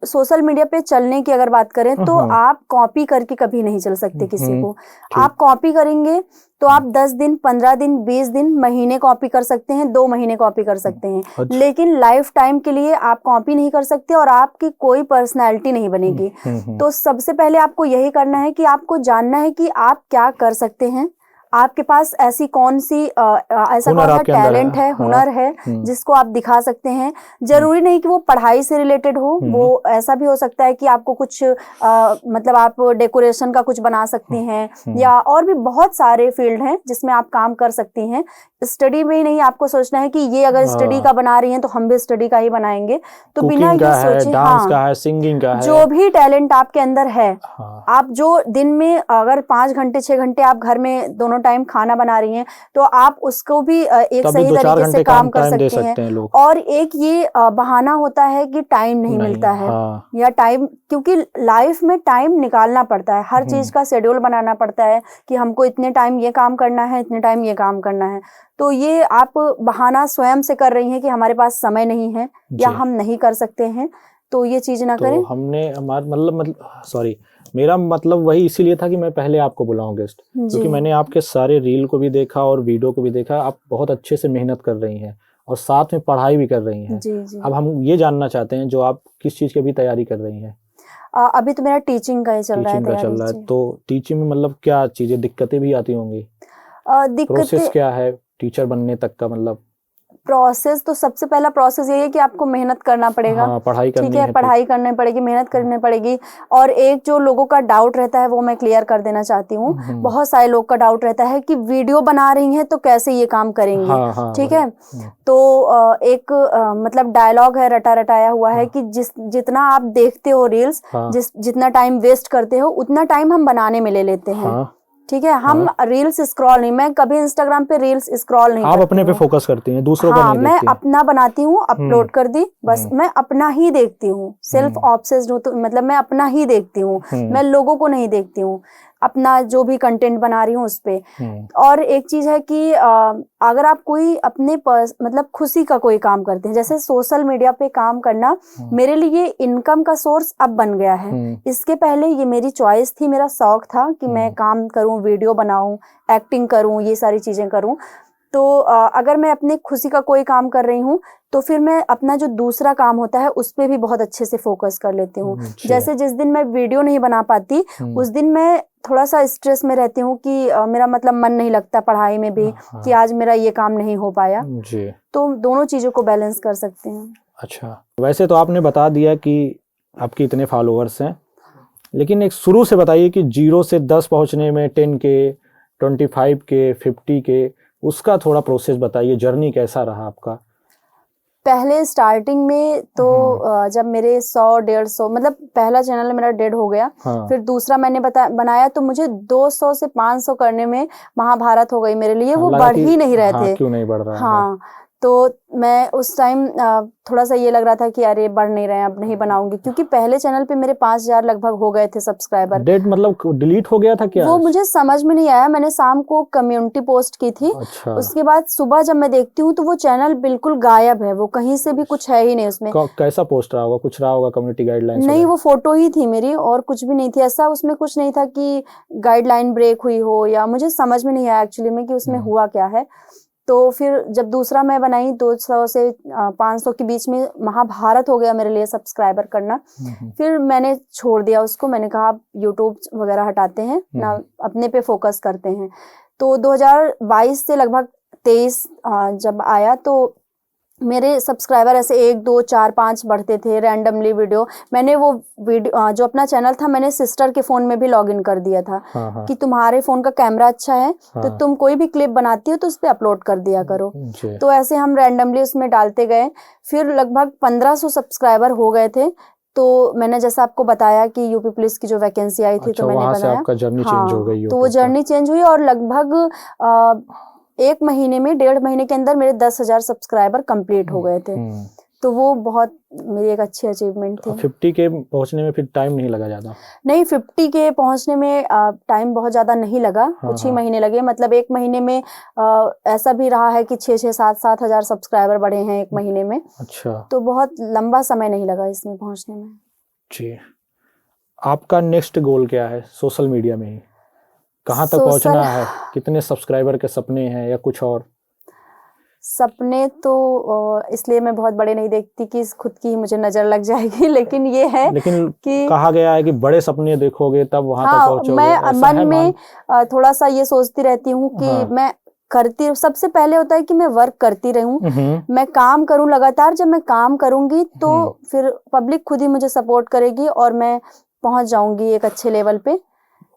सोशल मीडिया पे चलने की अगर बात करें तो आप कॉपी करके कभी नहीं चल सकते किसी को। आप कॉपी करेंगे तो आप 10 दिन, 15 दिन, 20 दिन, महीने कॉपी कर सकते हैं, 2 महीने कॉपी कर सकते हैं, लेकिन लाइफ टाइम के लिए आप कॉपी नहीं कर सकते और आपकी कोई पर्सनैलिटी नहीं बनेगी। तो सबसे पहले आपको यही करना है कि आपको जानना है कि आप क्या कर सकते हैं, आपके पास ऐसी कौन सी ऐसा कौन सा टैलेंट है, हुनर है जिसको आप दिखा सकते हैं। जरूरी नहीं कि वो पढ़ाई से रिलेटेड हो, वो ऐसा भी हो सकता है कि आपको कुछ मतलब आप डेकोरेशन का कुछ बना सकती हैं, या और भी बहुत सारे फील्ड हैं जिसमें आप काम कर सकती हैं। स्टडी में ही नहीं, आपको सोचना है कि ये अगर स्टडी का बना रही हैं तो हम भी स्टडी का ही बनाएंगे। तो बिना ये सोचे, डांस का है, सिंगिंग का है, जो भी टैलेंट आपके अंदर है, आप जो दिन में अगर 5 घंटे 6 घंटे आप घर में दोनों टाइम खाना बना रही हैं, तो आप उसको भी एक सही तरीके से काम कर सकते हैं। और एक ये बहाना होता है कि टाइम नहीं मिलता है, या टाइम, क्योंकि लाइफ में टाइम निकालना पड़ता है, हर चीज का शेड्यूल बनाना पड़ता है कि हमको इतने टाइम ये काम करना है, इतने टाइम ये काम करना है। तो ये आप बहाना स्वयं से कर रही हैं कि हमारे पास समय नहीं है या हम नहीं कर सकते हैं, तो ये चीज ना करें। हमने मतलब सॉरी, मेरा मतलब वही इसीलिए था कि मैं पहले आपको बुलाऊं गेस्ट, क्योंकि मैंने आपके सारे रील को भी देखा और वीडियो को भी देखा। आप बहुत अच्छे से मेहनत कर रही हैं और साथ में पढ़ाई भी कर रही हैं। जी। अब हम ये जानना चाहते हैं, जो आप किस चीज की भी तैयारी कर रही हैं? अभी तो मेरा टीचिंग का ही चल रहा है। तो टीचिंग में मतलब क्या चीजें, दिक्कतें भी आती होंगी? प्रोसेस क्या है टीचर बनने तक का? मतलब प्रोसेस तो सबसे पहला प्रोसेस यही है कि आपको मेहनत करना पड़ेगा। पढ़ाई करनी ठीक है, पढ़ाई करनी पड़ेगी, मेहनत करनी पड़ेगी। और एक जो लोगों का डाउट रहता है वो मैं क्लियर कर देना चाहती हूँ। बहुत सारे लोग का डाउट रहता है कि वीडियो बना रही हैं तो कैसे ये काम करेंगे। ठीक है, तो एक मतलब डायलॉग है रटा रटाया हुआ है कि जितना आप देखते हो रील्स, जितना टाइम वेस्ट करते हो उतना टाइम हम बनाने में ले लेते हैं। ठीक है, हम रील्स स्क्रॉल नहीं, मैं कभी इंस्टाग्राम पे रील्स स्क्रॉल नहीं आप अपने पे फोकस करती हैं, दूसरों का नहीं देखती? मैं अपना बनाती हूँ, अपलोड कर दी, बस मैं अपना ही देखती हूँ। सेल्फ ऑब्सेस्ड हूँ, तो मतलब मैं अपना ही देखती हूँ, मैं लोगों को नहीं देखती हूँ, अपना जो भी कंटेंट बना रही हूँ उस पे। और एक चीज है कि अगर आप कोई अपने मतलब खुशी का कोई काम करते हैं, जैसे सोशल मीडिया पे काम करना मेरे लिए इनकम का सोर्स अब बन गया है। इसके पहले ये मेरी चॉइस थी, मेरा शौक था कि मैं काम करूं, वीडियो बनाऊं, एक्टिंग करूं, ये सारी चीजें करूं। तो अगर मैं अपने खुशी का कोई काम कर रही हूँ तो फिर मैं अपना जो दूसरा काम होता है उस पे भी बहुत अच्छे से फोकस कर लेती हूँ। जैसे जिस दिन मैं वीडियो नहीं बना पाती उस दिन मैं थोड़ा सा स्ट्रेस में रहती हूँ कि मेरा मतलब मन नहीं लगता पढ़ाई में भी, कि आज मेरा ये काम नहीं हो पाया। तो दोनों चीजों को बैलेंस कर सकते हैं। अच्छा, वैसे तो आपने बता दिया कि आपके इतने फॉलोअर्स हैं, लेकिन एक शुरू से बताइए कि 0 से 10 पहुंचने में 10K, 25K, 50K, उसका थोड़ा प्रोसेस बताइए, जर्नी कैसा रहा आपका? पहले स्टार्टिंग में तो जब मेरे 100-150 मतलब पहला चैनल मेरा डेड हो गया, फिर दूसरा मैंने बनाया तो मुझे 200 से 500 करने में महाभारत हो गई मेरे लिए। वो बढ़ ही नहीं रहे थे। क्यों नहीं बढ़ रहा? तो मैं उस टाइम थोड़ा सा ये लग रहा था कि अरे बढ़ नहीं रहे हैं, अब नहीं बनाऊंगी, क्योंकि पहले चैनल पे मेरे 5,000 लगभग हो गए थे सब्सक्राइबर। डेट मतलब डिलीट हो गया था क्या? वो मुझे समझ में नहीं आया, मैंने शाम को कम्युनिटी पोस्ट की थी। अच्छा। उसके बाद सुबह जब मैं देखती हूँ तो वो चैनल बिल्कुल गायब है, वो कहीं से भी कुछ है ही नहीं उसमें। कैसा पोस्ट रहा होगा? कुछ रहा होगा कम्युनिटी गाइडलाइंस? नहीं, वो फोटो ही थी मेरी और कुछ भी नहीं थी ऐसा, उसमें कुछ नहीं था कि गाइडलाइन ब्रेक हुई हो, या मुझे समझ में नहीं आया एक्चुअली में कि उसमें हुआ क्या है। तो फिर जब दूसरा मैं बनाई 200 से 500 के बीच में महाभारत हो गया मेरे लिए सब्सक्राइबर करना। फिर मैंने छोड़ दिया उसको, मैंने कहा आप यूट्यूब वगैरह हटाते हैं ना, अपने पे फोकस करते हैं। तो 2022 से लगभग 23 जब आया तो मेरे सब्सक्राइबर ऐसे 1, 2, 4, 5 बढ़ते थे रैंडमली। वीडियो मैंने वो वीडियो जो अपना चैनल था मैंने सिस्टर के फ़ोन में भी लॉगिन कर दिया था। हाँ। कि तुम्हारे फ़ोन का कैमरा अच्छा है तो तुम कोई भी क्लिप बनाती हो तो उस पर अपलोड कर दिया करो। तो ऐसे हम रैंडमली उसमें डालते गए। फिर लगभग 1500 सब्सक्राइबर हो गए थे। तो मैंने जैसा आपको बताया कि यूपी पुलिस की जो वैकेंसी आई थी, तो मैंने बनाया। आपका जर्नी चेंज हो गई? तो वो जर्नी चेंज हुई और लगभग 1 महीने में, 1.5 महीने के अंदर मेरे 10,000 सब्सक्राइबर कंप्लीट हो गए थे। तो वो बहुत मेरी एक अच्छी अचीवमेंट थी। 50 के पहुंचने में फिर टाइम नहीं लगा ज़्यादा? नहीं, 50 के पहुंचने में टाइम बहुत ज़्यादा नहीं लगा। कुछ ही महीने लगे, मतलब 1 महीने में ऐसा भी रहा है कि 6-6, 7-7 हज़ार सब्सक्राइबर बढ़े हैं 1 महीने में। अच्छा। तो बहुत लंबा समय नहीं लगा इसमें पहुंचने में। जी। आपका नेक्स्ट गोल क्या है सोशल मीडिया में ही? कहाँ तक पहुंचना है? कितने सब्सक्राइबर के सपने हैं या कुछ और? सपने तो इसलिए मैं बहुत बड़े नहीं देखती कि खुद की ही मुझे नजर लग जाएगी, लेकिन ये है कि कहा गया है कि बड़े सपने देखोगे तब वहां तक पहुंचोगे। मैं मन में थोड़ा सा ये सोचती रहती हूँ कि मैं करती, सबसे पहले होता है कि मैं वर्क करती रहूं, मैं काम करूं लगातार। जब मैं काम करूंगी तो फिर पब्लिक खुद ही मुझे सपोर्ट करेगी और मैं पहुंच जाऊंगी एक अच्छे लेवल पे।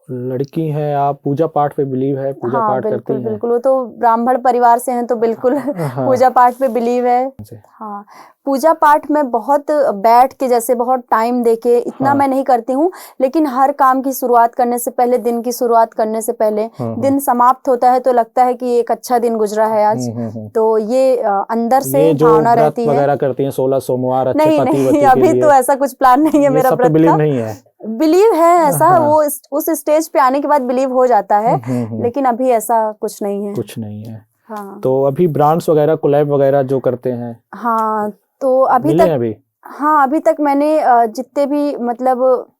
लड़की है आप, पूजा पाठ पे बिलीव है? पूजा पाठ करती हैं? बिल्कुल। वो तो ब्राह्मण परिवार से हैं तो बिल्कुल पूजा पाठ पे बिलीव है। हाँ, पूजा पाठ में बहुत बैठ के, जैसे बहुत टाइम देके इतना मैं नहीं करती हूँ, लेकिन हर काम की शुरुआत करने से पहले, दिन की शुरुआत करने से पहले, दिन समाप्त होता है तो लगता है कि एक अच्छा दिन गुजरा है आज। तो ये अंदर से भावना रहती है। वगैरह करती हैं 16 सोमवार अच्छे नहीं नहीं, अभी तो ऐसा कुछ प्लान नहीं है मेरा। व्रत बिलीव नहीं है? बिलीव है ऐसा, वो उस स्टेज पे आने के बाद बिलीव हो जाता है, लेकिन अभी ऐसा कुछ नहीं है। कुछ नहीं है। हाँ। तो अभी ब्रांड्स वगैरह, कोलैब वगैरह जो करते हैं? हाँ, तो अभी तक मैंने जितने भी मतलब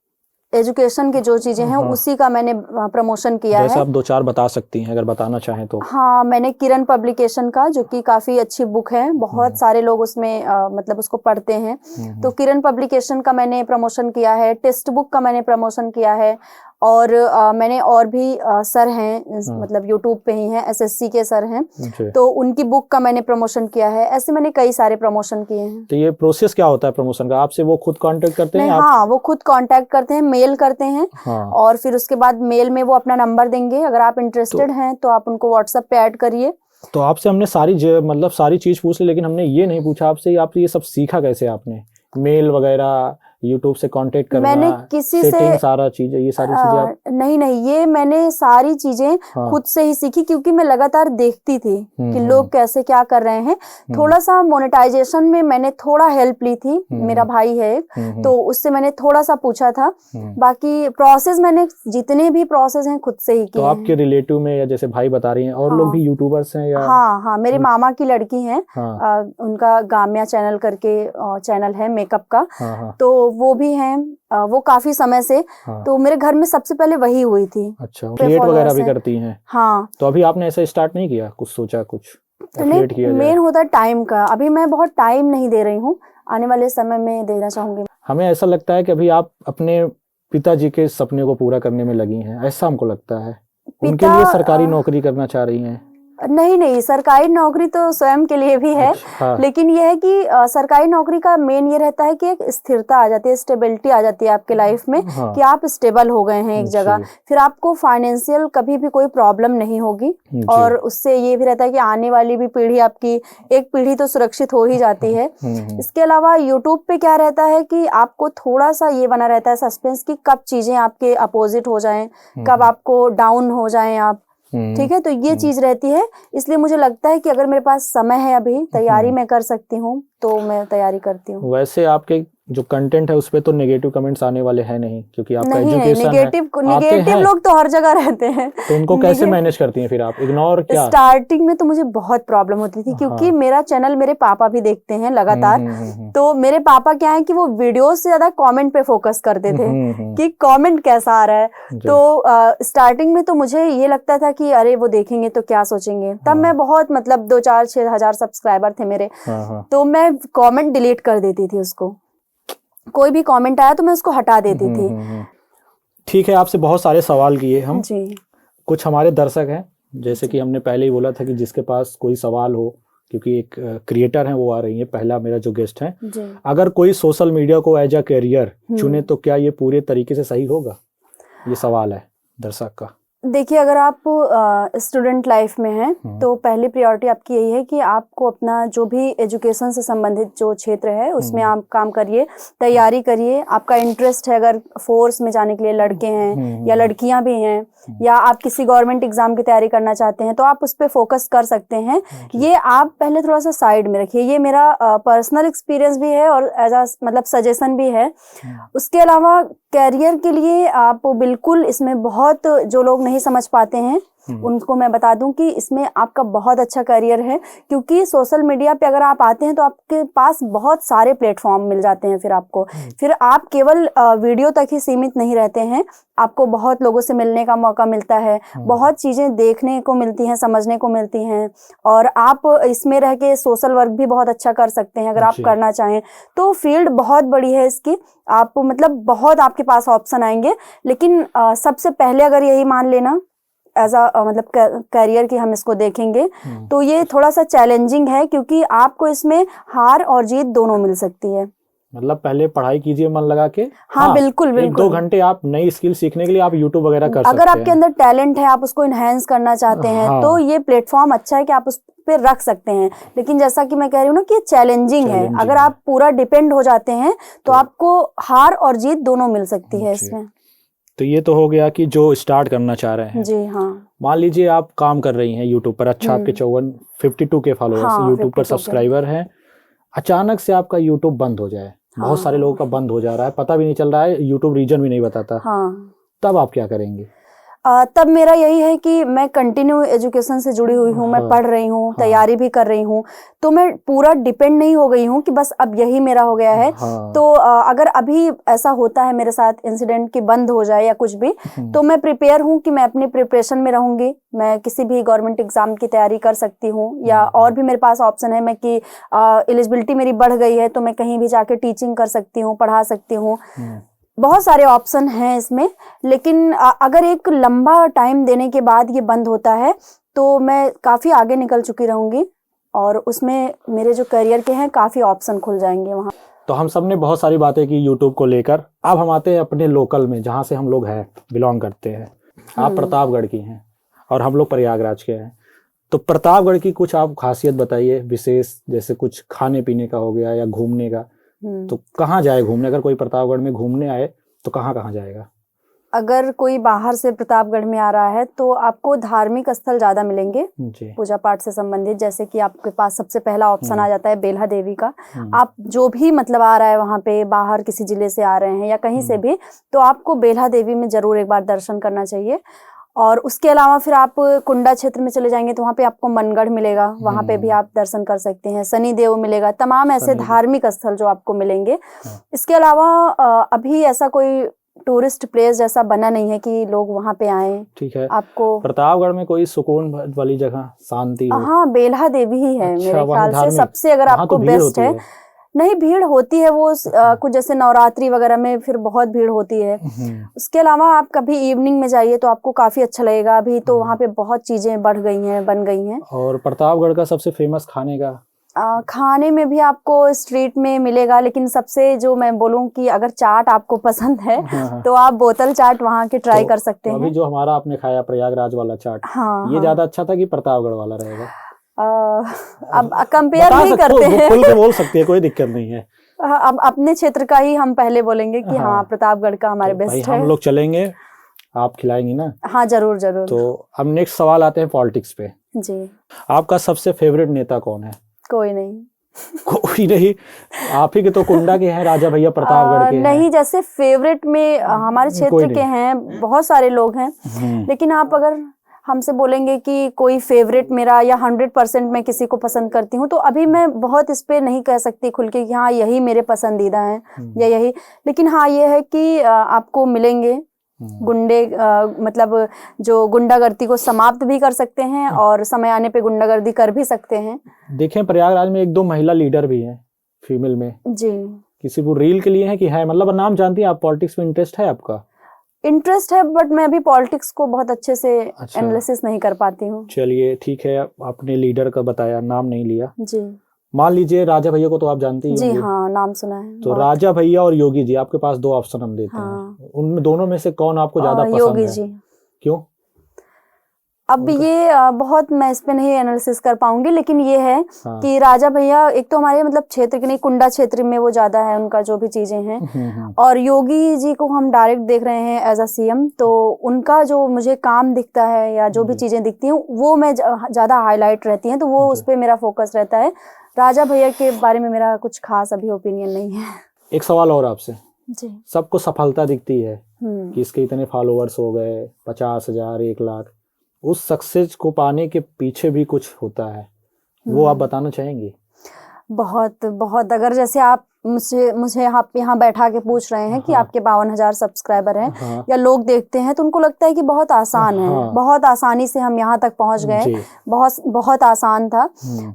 एजुकेशन की जो चीजें हैं उसी का मैंने प्रमोशन किया है। जैसे आप 2-4 बता सकती हैं अगर बताना चाहें तो। हाँ, मैंने किरण पब्लिकेशन का, जो कि काफी अच्छी बुक है, बहुत सारे लोग उसमें मतलब उसको पढ़ते हैं, तो किरण पब्लिकेशन का मैंने प्रमोशन किया है। टेक्स्ट बुक का मैंने प्रमोशन किया है। और मैंने और भी सर हैं, मतलब यूट्यूब पे ही हैं, एसएससी के सर हैं, तो उनकी बुक का मैंने प्रमोशन किया है। ऐसे मैंने कई सारे प्रमोशन किए हैं। तो ये प्रोसेस क्या होता है प्रमोशन का? आपसे वो खुद कांटेक्ट करते हैं? हाँ, वो खुद कांटेक्ट करते हैं, मेल करते हैं। और फिर उसके बाद मेल में वो अपना नंबर देंगे, अगर आप इंटरेस्टेड हैं तो आप उनको व्हाट्सएप पे ऐड करिए। तो आपसे हमने सारी चीज पूछ ली, लेकिन हमने ये नहीं पूछा आपसे आप ये सब सीखा कैसे आपने? मेल वगैरह, यूट्यूब से कांटेक्ट करना, मैंने किसी से सारा चीजें, ये सारी चीजें आप? नहीं, ये मैंने सारी चीजें खुद से ही सीखी, क्योंकि मैं लगातार देखती थी कि लोग कैसे क्या कर रहे हैं। थोड़ा सा मोनेटाइजेशन में मैंने थोड़ा हेल्प ली थी, मेरा भाई है एक, तो उससे मैंने थोड़ा सा पूछा था। बाकी प्रोसेस मैंने जितने भी प्रोसेस हैं खुद से ही किए। तो आपके रिलेटिव में, या जैसे भाई बता रही हैं, और लोग भी यूट्यूबर्स हैं या? हाँ, मेरी मामा की लड़की है, उनका गाम्या चैनल करके चैनल है मेकअप का, तो वो भी हैं, वो काफी समय से। तो मेरे घर में सबसे पहले वही हुई थी। अच्छा, क्रिएट वगैरह भी करती हैं? हाँ। तो अभी आपने ऐसा स्टार्ट नहीं किया, कुछ सोचा, कुछ एफिलिएट किया जाए? मेन होता है टाइम का, अभी मैं बहुत टाइम नहीं दे रही हूँ, आने वाले समय में देना चाहूंगी। हमें ऐसा लगता है कि अभी आप अपने पिताजी के सपने को पूरा करने में लगी हैं, ऐसा हमको लगता है। उनके लिए सरकारी नौकरी करना चाह रही हैं? नहीं, सरकारी नौकरी तो स्वयं के लिए भी है। लेकिन यह है कि सरकारी नौकरी का मेन ये रहता है कि एक स्थिरता आ जाती है, स्टेबिलिटी आ जाती है आपके लाइफ में, कि आप स्टेबल हो गए हैं एक जगह, फिर आपको फाइनेंशियल कभी भी कोई प्रॉब्लम नहीं होगी। और उससे ये भी रहता है कि आने वाली भी पीढ़ी, आपकी एक पीढ़ी तो सुरक्षित हो ही जाती है। इसके अलावा यूट्यूब पे क्या रहता है कि आपको थोड़ा सा ये बना रहता है सस्पेंस कि कब चीजें आपके अपोजिट हो जाएं, कब आपको डाउन हो जाएं आप, ठीक है, तो ये चीज रहती है। इसलिए मुझे लगता है कि अगर मेरे पास समय है, अभी तैयारी मैं कर सकती हूँ, तो मैं तैयारी करती हूँ। वैसे आपके जो कंटेंट है उस पे तो नेगेटिव कमेंट्स आने वाले हैं नहीं, क्योंकि आपका नहीं, एजुकेशन निगेटिव लोग तो हर जगह रहते हैं। तो उनको कैसे मैनेज करती हैं फिर आप? इग्नोर क्या? स्टार्टिंग में तो मुझे बहुत प्रॉब्लम होती थी, क्योंकि मेरा चैनल मेरे पापा भी देखते हैं लगातार। तो मेरे पापा क्या है कि वो वीडियो से ज्यादा कमेंट पे फोकस करते थे कि कमेंट कैसा आ रहा है। तो स्टार्टिंग में तो मुझे ये लगता था कि अरे वो देखेंगे तो क्या सोचेंगे। तब मैं बहुत मतलब 2-4-6 हजार सब्सक्राइबर थे मेरे, तो मैं कमेंट डिलीट कर देती थी उसको। कोई भी कमेंट आया तो मैं उसको हटा देती थी। ठीक है, आपसे बहुत सारे सवाल किए हम जी। कुछ हमारे दर्शक हैं, जैसे कि हमने पहले ही बोला था कि जिसके पास कोई सवाल हो, क्योंकि एक क्रिएटर हैं वो आ रही है, पहला मेरा जो गेस्ट है, अगर कोई सोशल मीडिया को एज अ करियर चुने तो क्या ये पूरे तरीके से सही होगा? ये सवाल है दर्शक का। देखिए, अगर आप स्टूडेंट लाइफ में हैं तो पहली प्रायोरिटी आपकी यही है कि आपको अपना जो भी एजुकेशन से संबंधित जो क्षेत्र है उसमें आप काम करिए, तैयारी करिए। आपका इंटरेस्ट है, अगर फोर्स में जाने के लिए लड़के हैं या लड़कियां भी हैं, या आप किसी गवर्नमेंट एग्जाम की तैयारी करना चाहते हैं, तो आप उस पर फोकस कर सकते हैं। ये आप पहले थोड़ा सा साइड में रखिए। ये मेरा पर्सनल एक्सपीरियंस भी है और एज अ मतलब सजेशन भी है। उसके अलावा कैरियर के लिए आप बिल्कुल, इसमें बहुत जो लोग नहीं समझ पाते हैं उनको मैं बता दूं कि इसमें आपका बहुत अच्छा करियर है, क्योंकि सोशल मीडिया पे अगर आप आते हैं तो आपके पास बहुत सारे प्लेटफॉर्म मिल जाते हैं। फिर आप केवल वीडियो तक ही सीमित नहीं रहते हैं, आपको बहुत लोगों से मिलने का मौका मिलता है, बहुत चीजें देखने को मिलती हैं, समझने को मिलती हैं, और आप इसमें रह के सोशल वर्क भी बहुत अच्छा कर सकते हैं अगर आप करना चाहें तो। फील्ड बहुत बड़ी है इसकी, आप मतलब बहुत आपके पास ऑप्शन आएंगे। लेकिन सबसे पहले अगर यही मान लेना एज अ मतलब करियर की हम इसको देखेंगे तो ये थोड़ा सा चैलेंजिंग है, क्योंकि आपको इसमें हार और जीत दोनों मिल सकती है। मतलब पहले पढ़ाई कीजिए मन लगा के। हाँ, बिल्कुल बिल्कुल। 1-2 घंटे आप नई स्किल सीखने के लिए आप यूट्यूब वगैरह कर सकते हैं। अगर आपके अंदर टैलेंट है, आप उसको इनहेंस करना चाहते हैं तो ये प्लेटफॉर्म अच्छा है कि आप उस पे रख सकते हैं। लेकिन जैसा कि मैं कह रही हूँ ना कि चैलेंजिंग है, अगर आप पूरा डिपेंड हो जाते हैं तो आपको हार और जीत दोनों मिल सकती है इसमें। तो ये तो हो गया कि जो स्टार्ट करना चाह रहे हैं। जी हाँ। मान लीजिए आप काम कर रही हैं यूट्यूब पर, अच्छा आपके 52 के फॉलोअर्स यूट्यूब पर सब्सक्राइबर हैं, अचानक से आपका यूट्यूब बंद हो जाए। बहुत सारे लोगों का बंद हो जा रहा है, पता भी नहीं चल रहा है, यूट्यूब रीजन भी नहीं बताता। तब आप क्या करेंगे? तब मेरा यही है कि मैं कंटिन्यू एजुकेशन से जुड़ी हुई हूँ, मैं पढ़ रही हूँ, तैयारी भी कर रही हूँ, तो मैं पूरा डिपेंड नहीं हो गई हूँ कि बस अब यही मेरा हो गया है। तो अगर अभी ऐसा होता है मेरे साथ इंसिडेंट कि बंद हो जाए या कुछ भी, तो मैं प्रिपेयर हूँ कि मैं अपनी प्रिपरेशन में रहूंगी। मैं किसी भी गवर्नमेंट एग्जाम की तैयारी कर सकती हूँ, या और भी मेरे पास ऑप्शन है, मैं कि एलिजिबिलिटी मेरी बढ़ गई है तो मैं कहीं भी जाके टीचिंग कर सकती हूँ, पढ़ा सकती हूँ। बहुत सारे ऑप्शन हैं इसमें। लेकिन अगर एक लंबा टाइम देने के बाद ये बंद होता है तो मैं काफ़ी आगे निकल चुकी रहूँगी, और उसमें मेरे जो करियर के हैं काफ़ी ऑप्शन खुल जाएंगे वहाँ। तो हम सब ने बहुत सारी बातें की यूट्यूब को लेकर। अब हम आते हैं अपने लोकल में, जहाँ से हम लोग हैं, बिलोंग करते हैं। आप प्रतापगढ़ की हैं और हम लोग प्रयागराज के हैं। तो प्रतापगढ़ की कुछ आप खासियत बताइए विशेष, जैसे कुछ खाने पीने का हो गया या घूमने का। तो कहाँ जाए घूमने? अगर कोई प्रतापगढ़ में घूमने आए तो कहाँ कहाँ जाएगा? अगर कोई बाहर से प्रतापगढ़ में आ रहा है तो आपको धार्मिक स्थल ज्यादा मिलेंगे पूजा पाठ से संबंधित। जैसे कि आपके पास सबसे पहला ऑप्शन आ जाता है बेल्हा देवी का। आप जो भी मतलब आ रहा है वहाँ पे, बाहर किसी जिले से आ रहे हैं या कहीं से भी, तो आपको बेल्हा देवी में जरूर एक बार दर्शन करना चाहिए। और उसके अलावा फिर आप कुंडा क्षेत्र में चले जाएंगे तो वहाँ पे आपको मनगढ़ मिलेगा, वहाँ पे भी आप दर्शन कर सकते हैं। शनि देव मिलेगा, तमाम ऐसे धार्मिक स्थल जो आपको मिलेंगे। इसके अलावा अभी ऐसा कोई टूरिस्ट प्लेस जैसा बना नहीं है कि लोग वहाँ पे आए। ठीक है। आपको प्रतापगढ़ में कोई सुकून वाली जगह, शांति? हाँ, बेल्हा देवी ही है मेरे ख्याल से सबसे, अगर आपको बेस्ट है। नहीं, भीड़ होती है वो कुछ जैसे नवरात्रि वगैरह में फिर बहुत भीड़ होती है। उसके अलावा आप कभी इवनिंग में जाइए तो आपको काफी अच्छा लगेगा। अभी तो वहाँ पे बहुत चीजें बढ़ गई हैं, बन गई हैं। और प्रतापगढ़ का सबसे फेमस खाने का? खाने में भी आपको स्ट्रीट में मिलेगा, लेकिन सबसे जो मैं बोलूँ कि अगर चाट आपको पसंद है तो आप बोतल चाट वहाँ के ट्राई कर सकते हैं। अभी जो हमारा आपने खाया प्रयागराज वाला चाट, ये ज्यादा अच्छा था कि प्रतापगढ़ वाला रहेगा? अब कंपेयर नहीं करते हैं। खुल के बोल सकते हैं, कोई दिक्कत नहीं है। अब अपने क्षेत्र का ही हम पहले बोलेंगे कि हाँ प्रतापगढ़ का हमारे बेस्ट है। हम लोग चलेंगे आप खिलाएंगी ना? हाँ जरूर जरूर। तो अब नेक्स्ट सवाल आते हैं पॉलिटिक्स पे। जी। आपका सबसे फेवरेट नेता कौन है? कोई नहीं। कोई नहीं? आप ही के तो कुंडा के हैं, राजा भैया प्रतापगढ़ के नहीं, हैं। जैसे फेवरेट में हमारे कोई क्षेत्र नहीं। के हैं, बहुत सारे लोग हैं, लेकिन आप अगर हमसे बोलेंगे कि कोई फेवरेट मेरा या 100% मैं किसी को पसंद करती हूँ, तो अभी मैं बहुत इस पे नहीं कह सकती खुल के कि हाँ यही मेरे पसंदीदा हैं या यही। लेकिन हाँ ये है कि आपको मिलेंगे गुंडे, मतलब जो गुंडागर्दी को समाप्त भी कर सकते हैं और समय आने पे गुंडागर्दी कर भी सकते हैं। देखें प्रयागराज में 1-2 महिला लीडर भी हैं फीमेल में। जी। किसी को रील के लिए है कि है, मतलब नाम जानती हैं आप? पॉलिटिक्स में इंटरेस्ट है आपका? इंटरेस्ट है, बट मैं अभी पॉलिटिक्स को बहुत अच्छे से अच्छा। एनालिसिस नहीं कर पाती हूँ। चलिए ठीक है, आपने लीडर का बताया, नाम नहीं लिया। जी। मान लीजिए राजा भैया को तो आप जानती ही जी होंगी। हाँ, नाम सुना है तो बहुत। राजा भैया और योगी जी, आपके पास 2 ऑप्शन हम देते हाँ। हैं, उनमें दोनों में से कौन आपको ज्यादा पसंद योगी है? जी। क्यों? अब ये बहुत मैं इस पे नहीं एनालिसिस कर पाऊंगी, लेकिन ये है हाँ। कि राजा भैया एक तो हमारे मतलब क्षेत्र के नहीं, कुंडा क्षेत्र में वो ज्यादा है, उनका जो भी चीजें हैं। और योगी जी को हम डायरेक्ट देख रहे हैं एज अ सीएम, तो उनका जो मुझे काम दिखता है या जो भी चीजें दिखती हैं वो मैं ज्यादा हाईलाइट रहती हैं, तो वो उस पर मेरा फोकस रहता है। राजा भैया के बारे में मेरा कुछ खास अभी ओपिनियन नहीं है। एक सवाल और आपसे। जी। सबको सफलता दिखती है कि इसके इतने फॉलोअर्स हो गए, 50,000, 1 लाख। उस सक्सेस को पाने के पीछे भी कुछ होता है, वो आप बताना चाहेंगी? बहुत बहुत। अगर जैसे आप मुझे आप यहाँ बैठा के पूछ रहे हैं कि आपके 52,000 सब्सक्राइबर हैं या लोग देखते हैं, तो उनको लगता है कि बहुत आसान है, बहुत आसानी से हम यहाँ तक पहुँच गए, बहुत बहुत आसान था।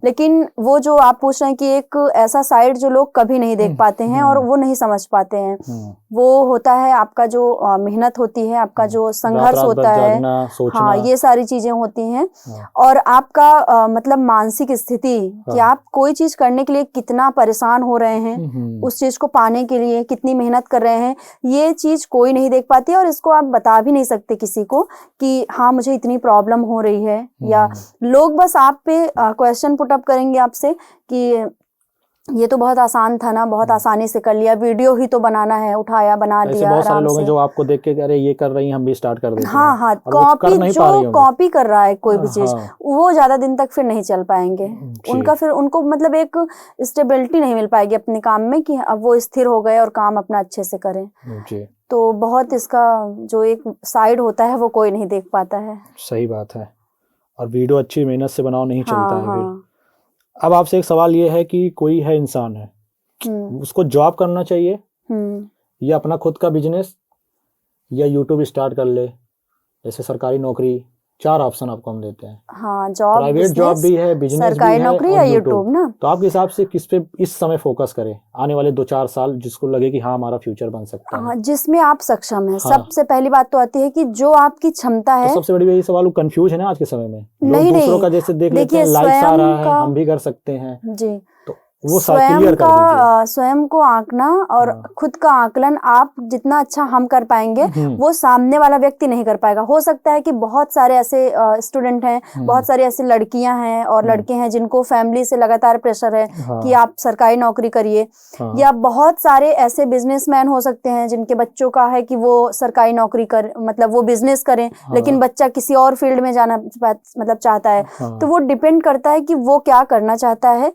लेकिन वो जो आप पूछ रहे हैं कि एक ऐसा साइड जो लोग कभी नहीं देख पाते हैं और वो नहीं समझ पाते हैं, वो होता है आपका जो मेहनत होती है, आपका जो संघर्ष होता है। हाँ, ये सारी चीजें होती हैं। और आपका मतलब मानसिक स्थिति कि आप कोई चीज करने के लिए कितना परेशान हो रहे हैं, उस चीज को पाने के लिए कितनी मेहनत कर रहे हैं, ये चीज कोई नहीं देख पाती। और इसको आप बता भी नहीं सकते किसी को कि हाँ मुझे इतनी प्रॉब्लम हो रही है, या लोग बस आप पे क्वेश्चन पुट अप करेंगे आपसे कि ये तो बहुत आसान था ना, बहुत आसानी से कर लिया, वीडियो ही तो बनाना है, उठाया बना दिया बहुत सारे लोग हैं से। जो आपको देख के अरे ये कर रही हैं, हम भी स्टार्ट कर देते हैं। हाँ हाँ, कॉपी कर रहा है कोई भी चीज, वो ज्यादा दिन तक फिर नहीं चल पाएंगे। उनका फिर उनको मतलब एक स्टेबिलिटी नहीं मिल पाएगी अपने काम में कि अब वो स्थिर हो गए और काम अपना अच्छे से करें। तो बहुत इसका जो एक साइड होता है वो कोई नहीं देख पाता है। सही बात है। और वीडियो अच्छी मेहनत से बनाओ, नहीं चलता है फिर। अब आपसे एक सवाल ये है कि कोई है इंसान है, उसको जॉब करना चाहिए या अपना खुद का बिजनेस या यूट्यूब स्टार्ट कर ले, जैसे सरकारी नौकरी? 4 ऑप्शन आपको हम देते हैं। हाँ, जॉब, प्राइवेट जॉब भी है, बिजनेस भी है, सरकारी नौकरी या यूट्यूब ना। तो आपके हिसाब से किस पे इस समय फोकस करें आने वाले 2-4 साल, जिसको लगे कि हाँ हमारा फ्यूचर बन सकता है? जिसमें आप सक्षम हैं। सबसे पहली बात तो आती है कि जो आपकी क्षमता है। तो सबसे बड़ी यही सवाल, कंफ्यूज है ना आज के समय में, लोग दूसरों का जैसे देख लेते हैं, लाइक्स आ रहा है, हम भी कर सकते हैं जी, तो वो स्वयं को आंकना और खुद का आकलन आप जितना अच्छा हम कर पाएंगे वो सामने वाला व्यक्ति नहीं कर पाएगा। हो सकता है कि बहुत सारे ऐसे स्टूडेंट हैं, बहुत सारी ऐसी लड़कियां हैं और लड़के हैं जिनको फैमिली से लगातार प्रेशर है कि आप सरकारी नौकरी करिए, या बहुत सारे ऐसे बिजनेसमैन हो सकते हैं जिनके बच्चों का है कि वो सरकारी नौकरी कर मतलब वो बिजनेस करें, लेकिन बच्चा किसी और फील्ड में जाना मतलब चाहता है। तो वो डिपेंड करता है कि वो क्या करना चाहता है।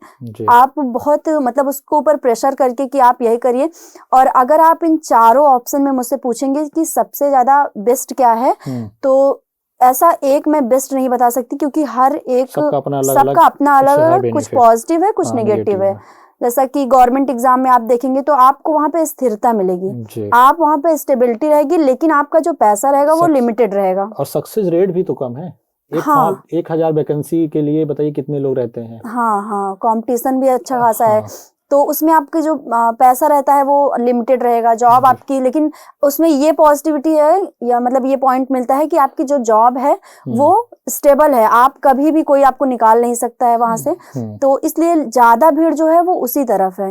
आप बहुत मतलब उसको ऊपर प्रेशर करके कि आप यही करिए। और अगर आप इन चारों ऑप्शन में मुझसे पूछेंगे कि सबसे ज्यादा बेस्ट क्या है, तो ऐसा एक मैं बेस्ट नहीं बता सकती, क्योंकि हर एक सबका अपना अलग अलग, कुछ पॉजिटिव है, कुछ नेगेटिव है। जैसा कि गवर्नमेंट एग्जाम में आप देखेंगे तो आपको वहां पे स्थिरता मिलेगी, आप वहां पे स्टेबिलिटी रहेगी, लेकिन आपका जो पैसा रहेगा वो लिमिटेड रहेगा और सक्सेस रेट भी तो कम है। 1,000 वैकेंसी के लिए बताइए कितने लोग रहते हैं। हाँ, कंपटीशन भी अच्छा खासा है। तो उसमें आपके जो पैसा रहता है वो लिमिटेड रहेगा, जॉब आपकी, लेकिन उसमें ये पॉजिटिविटी है या मतलब ये पॉइंट मिलता है कि आपकी जो जॉब है वो स्टेबल है, आप कभी भी कोई आपको निकाल नहीं सकता है वहां से। तो इसलिए ज्यादा भीड़ जो है वो उसी तरफ है,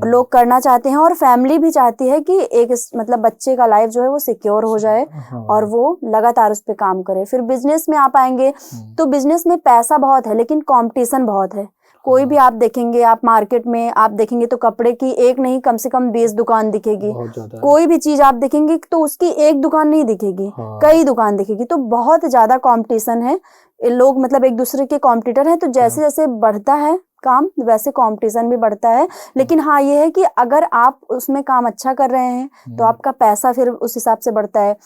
लोग करना चाहते हैं और फैमिली भी चाहती है कि एक मतलब बच्चे का लाइफ जो है वो सिक्योर हो जाए और वो लगातार उस पर काम करे। फिर बिजनेस में आप आएंगे तो बिजनेस में पैसा बहुत है लेकिन कॉम्पिटिशन बहुत है, कोई भी आप देखेंगे, आप मार्केट में आप देखेंगे तो कपड़े की एक नहीं कम से कम 20 दुकान दिखेगी। बहुत ज्यादा है। कोई भी चीज आप देखेंगे तो उसकी एक दुकान नहीं दिखेगी, हाँ। कई दुकान दिखेगी। तो बहुत ज्यादा कंपटीशन है, ये लोग मतलब एक दूसरे के कॉम्पिटिटर हैं। तो जैसे जैसे बढ़ता है काम वैसे कंपटीशन भी बढ़ता है। लेकिन हाँ ये है कि अगर आप उसमें काम अच्छा कर रहे हैं तो आपका पैसा फिर उस हिसाब से बढ़ता है।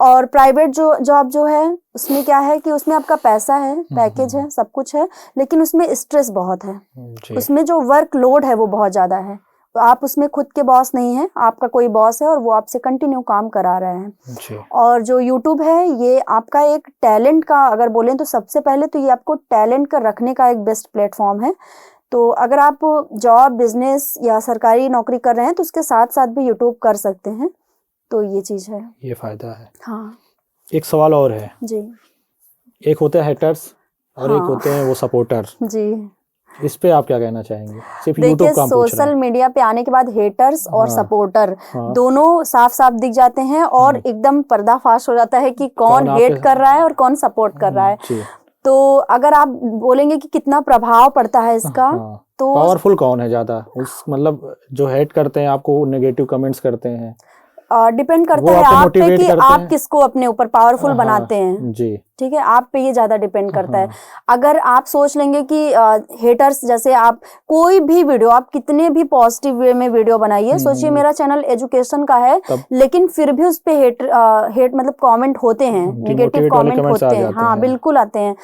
और प्राइवेट जो जॉब जो है उसमें क्या है कि उसमें आपका पैसा है, पैकेज है, सब कुछ है, लेकिन उसमें स्ट्रेस बहुत है। उसमें जो वर्क लोड है वो बहुत ज्यादा है। तो आप उसमें खुद के बॉस नहीं है, आपका कोई बॉस है और वो आपसे कंटिन्यू काम करा रहे हैं। और जो यूट्यूब है ये आपका एक टैलेंट का अगर बोलें तो सबसे पहले तो ये आपको टैलेंट का रखने का एक बेस्ट प्लेटफॉर्म है। तो अगर आप जॉब, बिजनेस या सरकारी नौकरी कर रहे हैं तो उसके साथ साथ भी यूट्यूब कर सकते हैं। तो ये चीज है, ये फायदा है। हाँ एक सवाल और है जी। एक होते हैं हेटर्स और एक होते हैं वो सपोर्टर जी। इस पे आप क्या कहना चाहेंगे? सिर्फ देखिए यूट्यूब काम पूछ रहे सोशल हैं। मीडिया पे आने के बाद हेटर्स और हाँ, सपोर्टर हाँ। दोनों साफ साफ दिख जाते हैं और एकदम पर्दाफाश हो जाता है कि कौन हेट कर रहा है और कौन सपोर्ट कर रहा है। जी। तो अगर आप बोलेंगे कि कितना प्रभाव पड़ता है इसका, हाँ। तो पावरफुल कौन है ज्यादा? उस मतलब जो हेट करते हैं, आपको नेगेटिव कमेंट्स करते हैं, डिपेंड करता वो है आपको आप पे मोटिवेट कि करते आप हैं? किसको अपने ऊपर पावरफुल हाँ, बनाते हैं। जी। ठीक है, आप पे ये ज्यादा डिपेंड करता है। हाँ। अगर आप सोच लेंगे कि हेटर्स, जैसे आप कोई भी वीडियो, आप कितने भी पॉजिटिव वे में वीडियो बनाइए, सोचिए मेरा चैनल एजुकेशन का है लेकिन फिर भी उस पे हेट मतलब कमेंट होते हैं, नेगेटिव कमेंट होते हैं। हाँ बिल्कुल आते हैं।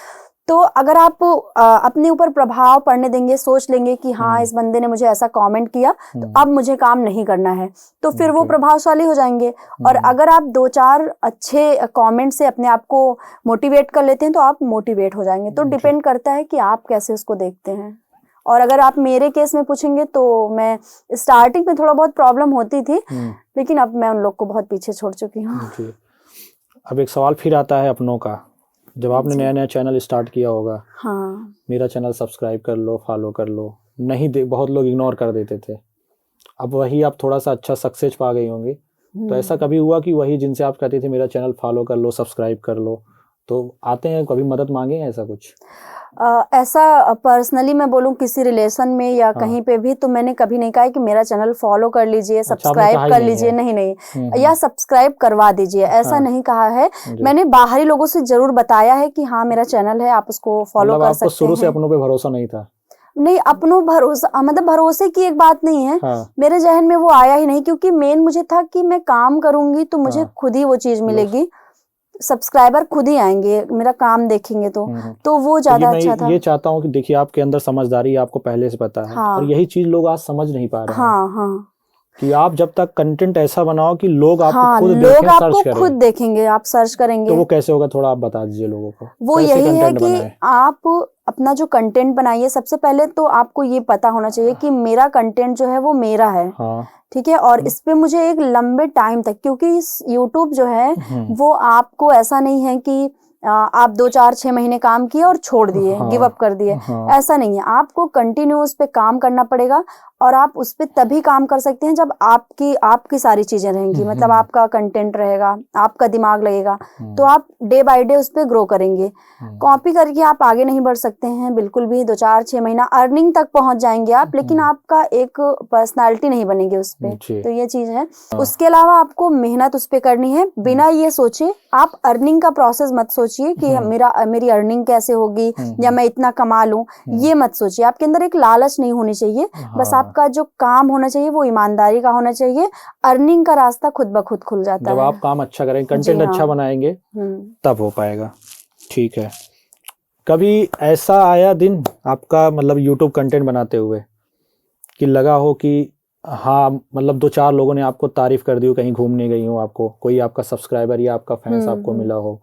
तो अगर आप अपने ऊपर प्रभाव पड़ने देंगे, सोच लेंगे कि हाँ इस बंदे ने मुझे ऐसा कमेंट किया तो अब मुझे काम नहीं करना है, तो फिर वो प्रभावशाली हो जाएंगे। और अगर आप 2-4 अच्छे कमेंट से अपने आप को मोटिवेट कर लेते हैं तो आप मोटिवेट हो जाएंगे। तो डिपेंड करता है कि आप कैसे उसको देखते हैं। और अगर आप मेरे केस में पूछेंगे तो मैं स्टार्टिंग में थोड़ा बहुत प्रॉब्लम होती थी, लेकिन अब मैं उन लोग को बहुत पीछे छोड़ चुकी हूँ। अब एक सवाल फिर आता है अपनों का। जब आपने नया नया चैनल स्टार्ट किया होगा, हाँ, मेरा चैनल सब्सक्राइब कर लो, फॉलो कर लो, नहीं बहुत लोग इग्नोर कर देते थे। अब वही आप थोड़ा सा अच्छा सक्सेस पा गई होंगी, तो ऐसा कभी हुआ कि वही जिनसे आप कहते थे मेरा चैनल फॉलो कर लो, सब्सक्राइब कर लो, तो आते हैं कभी मदद मांगे हैं ऐसा कुछ? ऐसा पर्सनली मैं बोलूं किसी रिलेशन में या कहीं पे भी तो मैंने कभी नहीं कहा कि मेरा चैनल फॉलो कर लीजिए, सब्सक्राइब कर लीजिए, नहीं या सब्सक्राइब करवा दीजिए, ऐसा नहीं कहा है। मैंने बाहरी लोगों से जरूर बताया है कि हाँ मेरा चैनल है, आप उसको फॉलो कर सकते हैं। शुरू से अपनों पे भरोसा नहीं था? नहीं, अपनों भरोसा मतलब भरोसे की एक बात नहीं है। हाँ। मेरे जहन में वो आया ही नहीं, क्योंकि मेन मुझे था कि मैं काम करूंगी तो मुझे खुद ही वो चीज मिलेगी, सब्सक्राइबर खुद ही आएंगे, मेरा काम देखेंगे तो वो ज्यादा अच्छा था। ये चाहता हूँ कि देखिए आपके अंदर समझदारी आपको पहले से पता है। हाँ। और यही चीज लोग आज समझ नहीं पा रहे हैं। हाँ हाँ, कि आप जब तक कंटेंट ऐसा बनाओ कि लोग आपको खुद लोग देखें, आपको सर्च करें, खुद देखेंगे, आप सर्च करेंगे, तो वो कैसे होगा? थोड़ा आप बता दीजिए लोगों को। वो यही है कि आप अपना जो कंटेंट बनाइए, सबसे पहले तो आपको ये पता होना चाहिए कि मेरा कंटेंट जो है वो मेरा है। हाँ। ठीक है, और इस पे मुझे एक लंबे टाइम तक, क्योंकि इस यूट्यूब जो है वो आपको ऐसा नहीं है कि आप 2-4-6 महीने काम किए और छोड़ दिए, गिव अप कर दिए, ऐसा नहीं है। आपको कंटिन्यू उस पे काम करना पड़ेगा और आप उस पे तभी काम कर सकते हैं जब आपकी सारी चीजें रहेंगी, मतलब आपका कंटेंट रहेगा, आपका दिमाग लगेगा, तो आप डे बाय डे उस पे ग्रो करेंगे। कॉपी करके आप आगे नहीं बढ़ सकते हैं बिल्कुल भी। 2-4-6 महीना अर्निंग तक पहुंच जाएंगे आप, लेकिन आपका एक पर्सनालिटी नहीं बनेगी उस पे। तो ये चीज है। उसके अलावा आपको मेहनत उस पे करनी है, बिना ये सोचे आप अर्निंग का प्रोसेस मत सोचिए कि मेरी अर्निंग कैसे होगी या मैं इतना कमा लूं, ये मत सोचिए। आपके अंदर एक लालच नहीं होनी चाहिए, बस आपका जो काम होना चाहिए वो ईमानदारी का होना चाहिए। अर्निंग का रास्ता खुद ब खुद खुल जाता है। जब आप काम अच्छा करेंगे, कंटेंट अच्छा बनाएंगे, तब हो पाएगा। ठीक है। कभी ऐसा आया दिन आपका, मतलब यूट्यूब कंटेंट बनाते हुए, कि लगा हो कि हाँ मतलब 2-4 लोगों ने आपको तारीफ कर दी हो, कहीं घूमने गई हो, आपको कोई आपका सब्सक्राइबर या आपका फैंस आपको मिला हो,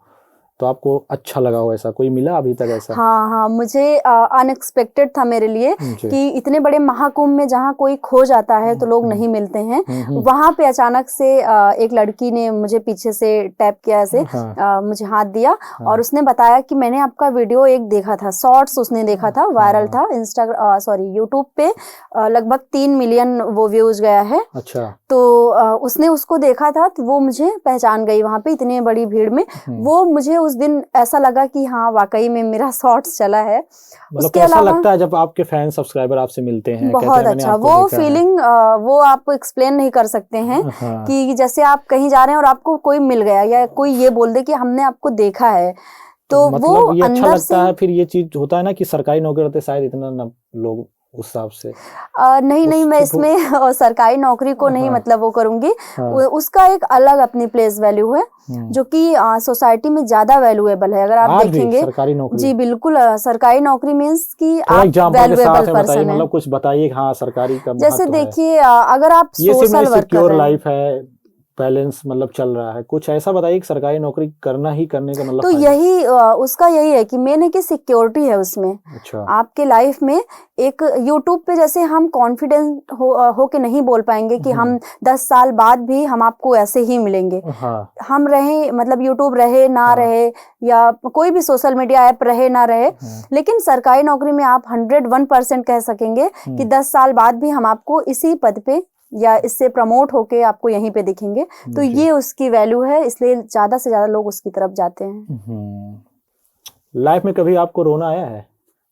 तो आपको अच्छा लगा हो? ऐसा कोई मिला अभी तक ऐसा? हाँ, मुझे अनएक्सपेक्टेड था मेरे लिए कि इतने बड़े महाकुंभ में जहाँ कोई खो जाता है तो लोग नहीं मिलते हैं, वहां पे अचानक से एक लड़की ने मुझे पीछे से टैप किया, ऐसे मुझे हाथ दिया और उसने बताया कि मैंने आपका वीडियो एक देखा था, शॉर्ट्स उसने देखा था, वायरल था यूट्यूब पे, लगभग 3 मिलियन वो व्यूज गया है। अच्छा। तो उसने उसको देखा था, तो वो मुझे पहचान गई वहां पे इतनी बड़ी भीड़ में। वो मुझे उस उस दिन ऐसा लगा कि हाँ वाकई में मेरा शॉर्ट्स चला है। मतलब उसके कैसा अलावा लगता है जब आपके फैन सब्सक्राइबर आपसे मिलते हैं, कहते बहुत हैं मैंने अच्छा, आपको वो देखा है? फीलिंग वो आप एक्सप्लेन नहीं कर सकते हैं हाँ, कि जैसे आप कहीं जा रहे हैं और आपको कोई मिल गया या कोई ये बोल दे कि हमने आपको देखा है, तो वो मतलब ये अच्छा अंदर से लगता है। फिर ये चीज होता है ना कि सरकारी नौकरी करते शायद इतना ना लोग उस हिसाब से नहीं नहीं, मैं उस इसमें सरकारी नौकरी को नहीं हाँ, मतलब वो करूंगी। हाँ, उसका एक अलग अपनी प्लेस वैल्यू है जो कि सोसाइटी में ज्यादा वैल्यूएबल है। अगर आप आज भी देखेंगे, सरकारी नौकरी जी बिल्कुल, सरकारी नौकरी मीन्स कि थोड़ा आप एग्जांपल के साथ वैल्यूएबल है, बताइए, पर्सन है। मतलब कुछ बताइए। हाँ, सरकारी का जैसे महत्व है। देखिए, अगर आप ये सिर्फ सोशल मेरी वर्क कर सिक्योर रहे हैं, लाइफ है, बैलेंस मतलब चल रहा है, कुछ ऐसा बताइए कि सरकारी नौकरी करना ही करने का मतलब तो फायदा। यही उसका यही है कि मेन है कि सिक्योरिटी है उसमें अच्छा, आपके लाइफ में। एक यूट्यूब पे जैसे हम कॉन्फिडेंट हो के नहीं बोल पाएंगे कि हम 10 साल बाद भी हम आपको ऐसे ही मिलेंगे। हाँ, हम रहे, मतलब यूट्यूब रहे ना हाँ, रहे या कोई भी सोशल मीडिया ऐप रहे ना रहे, हाँ, लेकिन सरकारी नौकरी में आप 101% कह सकेंगे कि 10 साल बाद भी हम आपको इसी पद पे या इससे प्रमोट होके आपको यहीं पे दिखेंगे। तो जी। ये उसकी वैल्यू है, इसलिए ज्यादा से ज्यादा लोग उसकी तरफ जाते हैं। लाइफ में कभी आपको रोना आया है,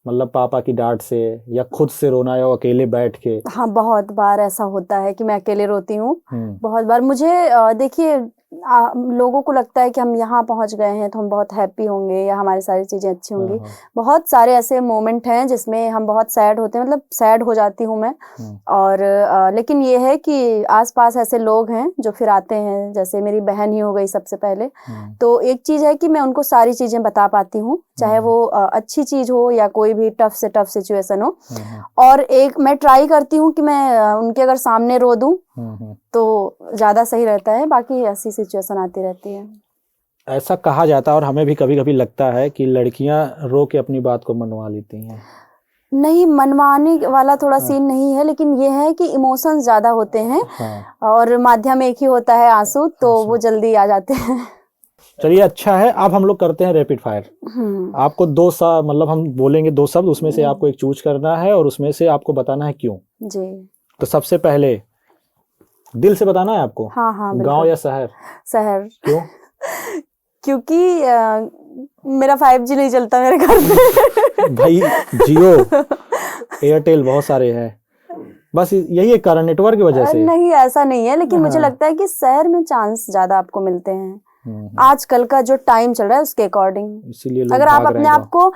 मतलब पापा की डांट से या खुद से रोना आया हो अकेले बैठ के? हाँ, बहुत बार ऐसा होता है कि मैं अकेले रोती हूँ। बहुत बार मुझे देखिए, लोगों को लगता है कि हम यहाँ पहुंच गए हैं तो हम बहुत हैप्पी होंगे या हमारी सारी चीजें अच्छी होंगी। हाँ, बहुत सारे ऐसे मोमेंट हैं जिसमें हम बहुत सैड होते हैं, मतलब सैड हो जाती हूँ मैं। और लेकिन ये है कि आसपास ऐसे लोग हैं जो फिर आते हैं, जैसे मेरी बहन ही हो गई सबसे पहले। तो एक चीज है कि मैं उनको सारी चीजें बता पाती हूँ, चाहे वो अच्छी चीज हो या कोई भी टफ से टफ सिचुएशन हो। और एक मैं ट्राई करती हूँ कि मैं उनके अगर सामने रो दूं तो ज्यादा सही रहता है, बाकी ऐसी सिचुएशन आती रहती है। ऐसा कहा जाता है और हमें भी कभी कभी लगता है कि लड़कियां रो के अपनी बात को मनवा लेती हैं। नहीं, मनवाने वाला थोड़ा सीन नहीं है, लेकिन ये है कि इमोशंस ज्यादा होते हैं और माध्यम एक ही होता है आंसू, तो वो जल्दी आ जाते हैं। चलिए, अच्छा है। अब हम लोग करते हैं रैपिड फायर। आपको मतलब हम बोलेंगे 2 शब्द, उसमें से आपको एक चूज करना है और उसमें से आपको बताना है क्यों। जी। तो सबसे पहले दिल से बताना है आपको। हाँ हाँ, गांव या शहर? शहर। क्यों? क्योंकि मेरा 5G नहीं चलता मेरे घर में। भाई, जियो एयरटेल बहुत सारे हैं, बस यही एक कारण, नेटवर्क की वजह से? नहीं, ऐसा नहीं है, लेकिन मुझे लगता है कि शहर में चांस ज्यादा आपको मिलते हैं आजकल का जो टाइम चल रहा है उसके अकॉर्डिंग। इसीलिए लोग अगर आप भाग रहे अपने हैं आप को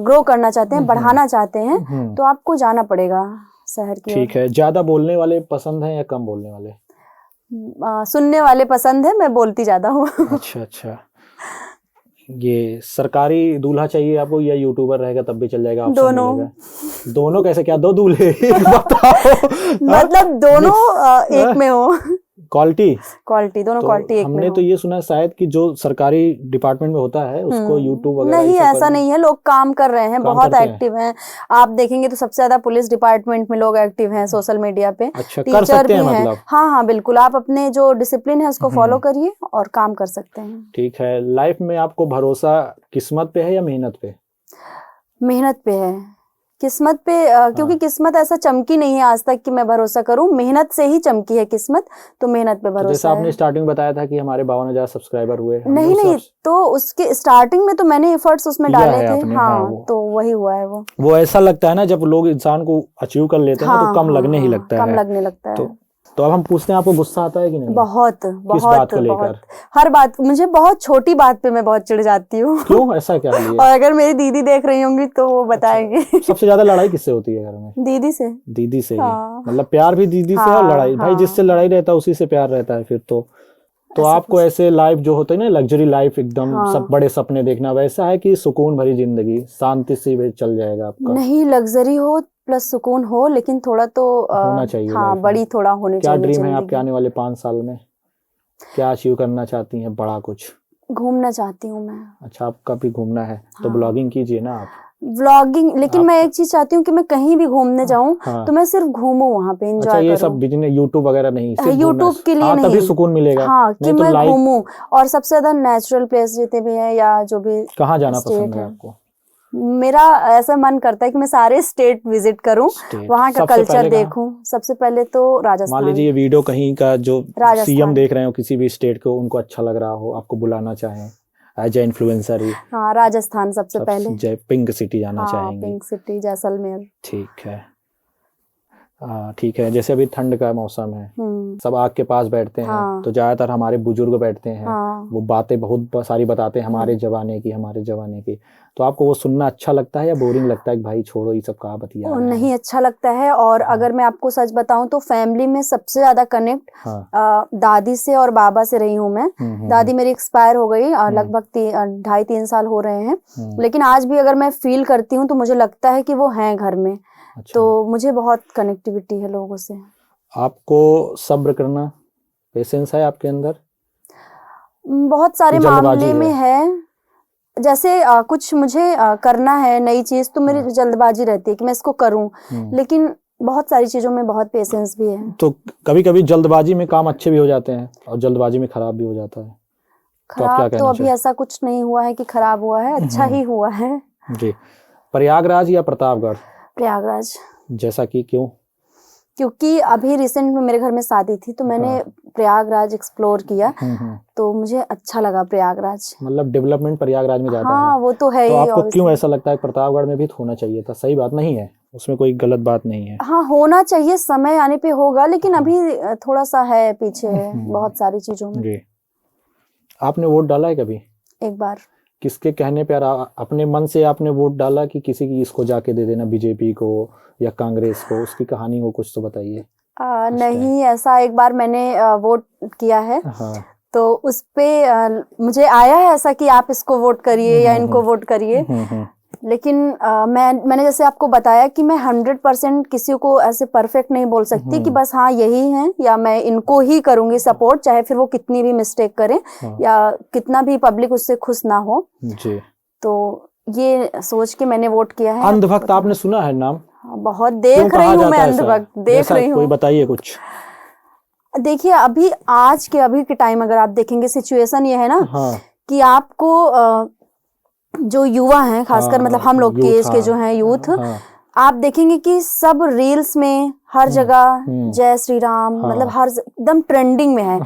ग्रो करना चाहते हैं, बढ़ाना चाहते हैं, तो आपको जाना पड़ेगा शहर की। ठीक है। ज्यादा बोलने वाले पसंद हैं या कम बोलने वाले? सुनने वाले पसंद है, मैं बोलती ज्यादा हूँ। अच्छा अच्छा। ये सरकारी दूल्हा चाहिए आपको या यूट्यूबर रहेगा तब भी चल जाएगा? ऑप्शन दोनों। मिलेगा? दोनों कैसे? क्या 2 दूल्हे? बताओ। मतलब दोनों एक में हो। क्वालिटी दोनों तो क्वालिटी एक में हमने हो। तो ये सुना है शायद कि जो सरकारी डिपार्टमेंट में होता है उसको यूट्यूब वगैरह नहीं, ऐसा नहीं है, लोग काम कर रहे हैं, बहुत एक्टिव हैं। आप देखेंगे तो सबसे ज्यादा पुलिस डिपार्टमेंट में लोग एक्टिव हैं सोशल मीडिया पे। अच्छा, कर टीचर सकते भी हैं हैं। मतलब? हाँ हाँ, बिल्कुल, आप अपने जो डिसिप्लिन है उसको फॉलो करिए और काम कर सकते हैं। ठीक है। लाइफ में आपको भरोसा किस्मत पे है या मेहनत पे? मेहनत पे है। किस्मत पे क्योंकि किस्मत ऐसा चमकी नहीं है आज तक कि मैं भरोसा करूं, मेहनत से ही चमकी है किस्मत, तो मेहनत पे तो भरोसा जैसा है। आपने स्टार्टिंग बताया था कि हमारे 52,000 सब्सक्राइबर हुए, नहीं नहीं, तो उसके स्टार्टिंग में तो मैंने एफर्ट्स उसमें डाले थे। हाँ, तो वही हुआ है। वो ऐसा लगता है ना, जब लोग इंसान को अचीव कर लेते हैं ना, तो कम लगने ही लगता है। कम लगने लगता है। तो अब हम पूछते हैं, आपको गुस्सा आता है कि नहीं? बहुत किस बात को लेकर? हर बात। मुझे बहुत छोटी बात पे मैं बहुत चिढ़ जाती हूँ। क्यों, ऐसा क्या है? और अगर मेरी दीदी देख रही होंगी तो वो बताएंगे। सबसे ज्यादा लड़ाई किससे होती है घर में? दीदी से। दीदी से ही? मतलब प्यार भी दीदी से और लड़ाई? भाई, जिससे लड़ाई रहता है उसी से प्यार रहता है फिर तो आपको ऐसे लाइफ जो होते हैं ना, लग्जरी लाइफ, एकदम सब बड़े सपने देखना, वैसा है कि सुकून भरी जिंदगी शांति से चल जाएगा आपका? नहीं, लग्जरी हो प्लस सुकून हो, लेकिन थोड़ा तो होना चाहिए। हाँ, बड़ी थोड़ा होनी चाहिए। क्या ड्रीम है आपके आने वाले 5 साल में? क्या अचीव करना चाहती हैं? बड़ा कुछ? घूमना चाहती हूँ मैं। अच्छा, आपका भी घूमना है? तो ब्लॉगिंग कीजिए ना आप। व्लॉगिंग, लेकिन मैं एक चीज चाहती हूँ कि मैं कहीं भी घूमने जाऊँ तो मैं सिर्फ घूमूं वहाँ पे, एंजॉय करूँ। ये सब बिजनेस यूट्यूब वगैरह नहीं, सिर्फ यूट्यूब के लिए नहीं, तभी सुकून मिलेगा। हाँ, कि मैं घूमूं। और सबसे ज्यादा नेचुरल प्लेस जितने भी हैं या जो भी। कहाँ जाना पसंद है आपको? मेरा ऐसा मन करता है कि मैं सारे स्टेट विजिट करूं, वहाँ का कल्चर देखूं। सबसे पहले तो राजस्थान। मान लीजिए ये वीडियो कहीं का जो सीएम देख रहे हो किसी भी स्टेट को, उनको अच्छा लग रहा हो, आपको बुलाना चाहें, एज ए इन्फ्लुएंसर ही? हाँ, राजस्थान सबसे पहले। जय पिंक सिटी जाना हाँ, चाहेंगे? Pink city, Jaisalmer. ठीक है। ठीक है, जैसे अभी ठंड का मौसम है, सब आग के पास बैठते हैं, हाँ। तो ज्यादातर हमारे बुजुर्ग बैठते हैं, हाँ। वो बातें बहुत सारी बताते हैं हमारे जमाने की। तो आपको वो सुनना अच्छा लगता है या बोरिंग लगता है कि भाई छोड़ो ये सब कहाँ बतिया रहे हैं? नहीं, अच्छा लगता है। और अगर मैं आपको सच बताऊं तो फैमिली में सबसे ज्यादा कनेक्ट दादी से और बाबा से रही हूँ मैं। दादी मेरी एक्सपायर हो गई, लगभग 2.5-3 साल हो रहे हैं, लेकिन आज भी अगर मैं फील करती हूँ तो मुझे लगता है कि वो हैं घर में। अच्छा। तो मुझे बहुत कनेक्टिविटी है लोगों से। आपको सब्र करना, पेशेंस है आपके अंदर? बहुत सारे मामले में है। जैसे कुछ मुझे करना है नई चीज, तो मेरी जल्दबाजी रहती है कि मैं इसको करूं, लेकिन बहुत सारी चीजों में बहुत पेशेंस भी है। तो कभी कभी जल्दबाजी में काम अच्छे भी हो जाते हैं और जल्दबाजी में खराब भी हो जाता है। खराब तो अभी ऐसा कुछ नहीं हुआ है कि खराब हुआ है, अच्छा ही हुआ है। जी। प्रयागराज या प्रतापगढ़? प्रयागराज। जैसा कि क्यों? क्योंकि अभी रिसेंट में मेरे घर में शादी थी, तो मैंने प्रयागराज एक्सप्लोर किया, तो मुझे अच्छा लगा प्रयागराज। मतलब डेवलपमेंट प्रयागराज में जाता है। हाँ, वो तो है तो ही। आपको क्यों ऐसा लगता है प्रतापगढ़ में भी होना चाहिए था? सही बात नहीं है, उसमें कोई गलत बात नहीं है। हाँ, होना चाहिए, समय आने पे होगा, लेकिन अभी थोड़ा सा है पीछे बहुत सारी चीजों में। जी। आपने वोट डाला है कभी? एक बार। किसके कहने पर अपने मन से आपने वोट डाला कि किसी की इसको जाके दे देना, बीजेपी को या कांग्रेस को? उसकी कहानी हो कुछ तो बताइए। नहीं, ऐसा एक बार मैंने वोट किया है। हाँ। तो उस पे मुझे आया है ऐसा कि आप इसको वोट करिए या इनको वोट करिए, लेकिन मैंने जैसे आपको बताया कि मैं 100% किसी को ऐसे परफेक्ट नहीं बोल सकती कि बस हाँ यही है या मैं इनको ही करूंगी सपोर्ट, चाहे फिर वो कितनी भी मिस्टेक करें या कितना भी पब्लिक उससे खुश ना हो। जी। तो ये सोच के मैंने वोट किया है। अंधभक्त आपने सुना है नाम? बहुत देख रही हूँ मैं, अंधभक्त देख रही हूँ। कोई बताइए कुछ। देखिए, अभी के टाइम अगर आप देखेंगे, सिचुएशन ये है ना कि आपको जो युवा हैं, खासकर मतलब हम लोग के एज के जो हैं यूथ, आप देखेंगे कि सब रील्स में हर जगह जय श्री राम, मतलब हर एकदम ट्रेंडिंग में है।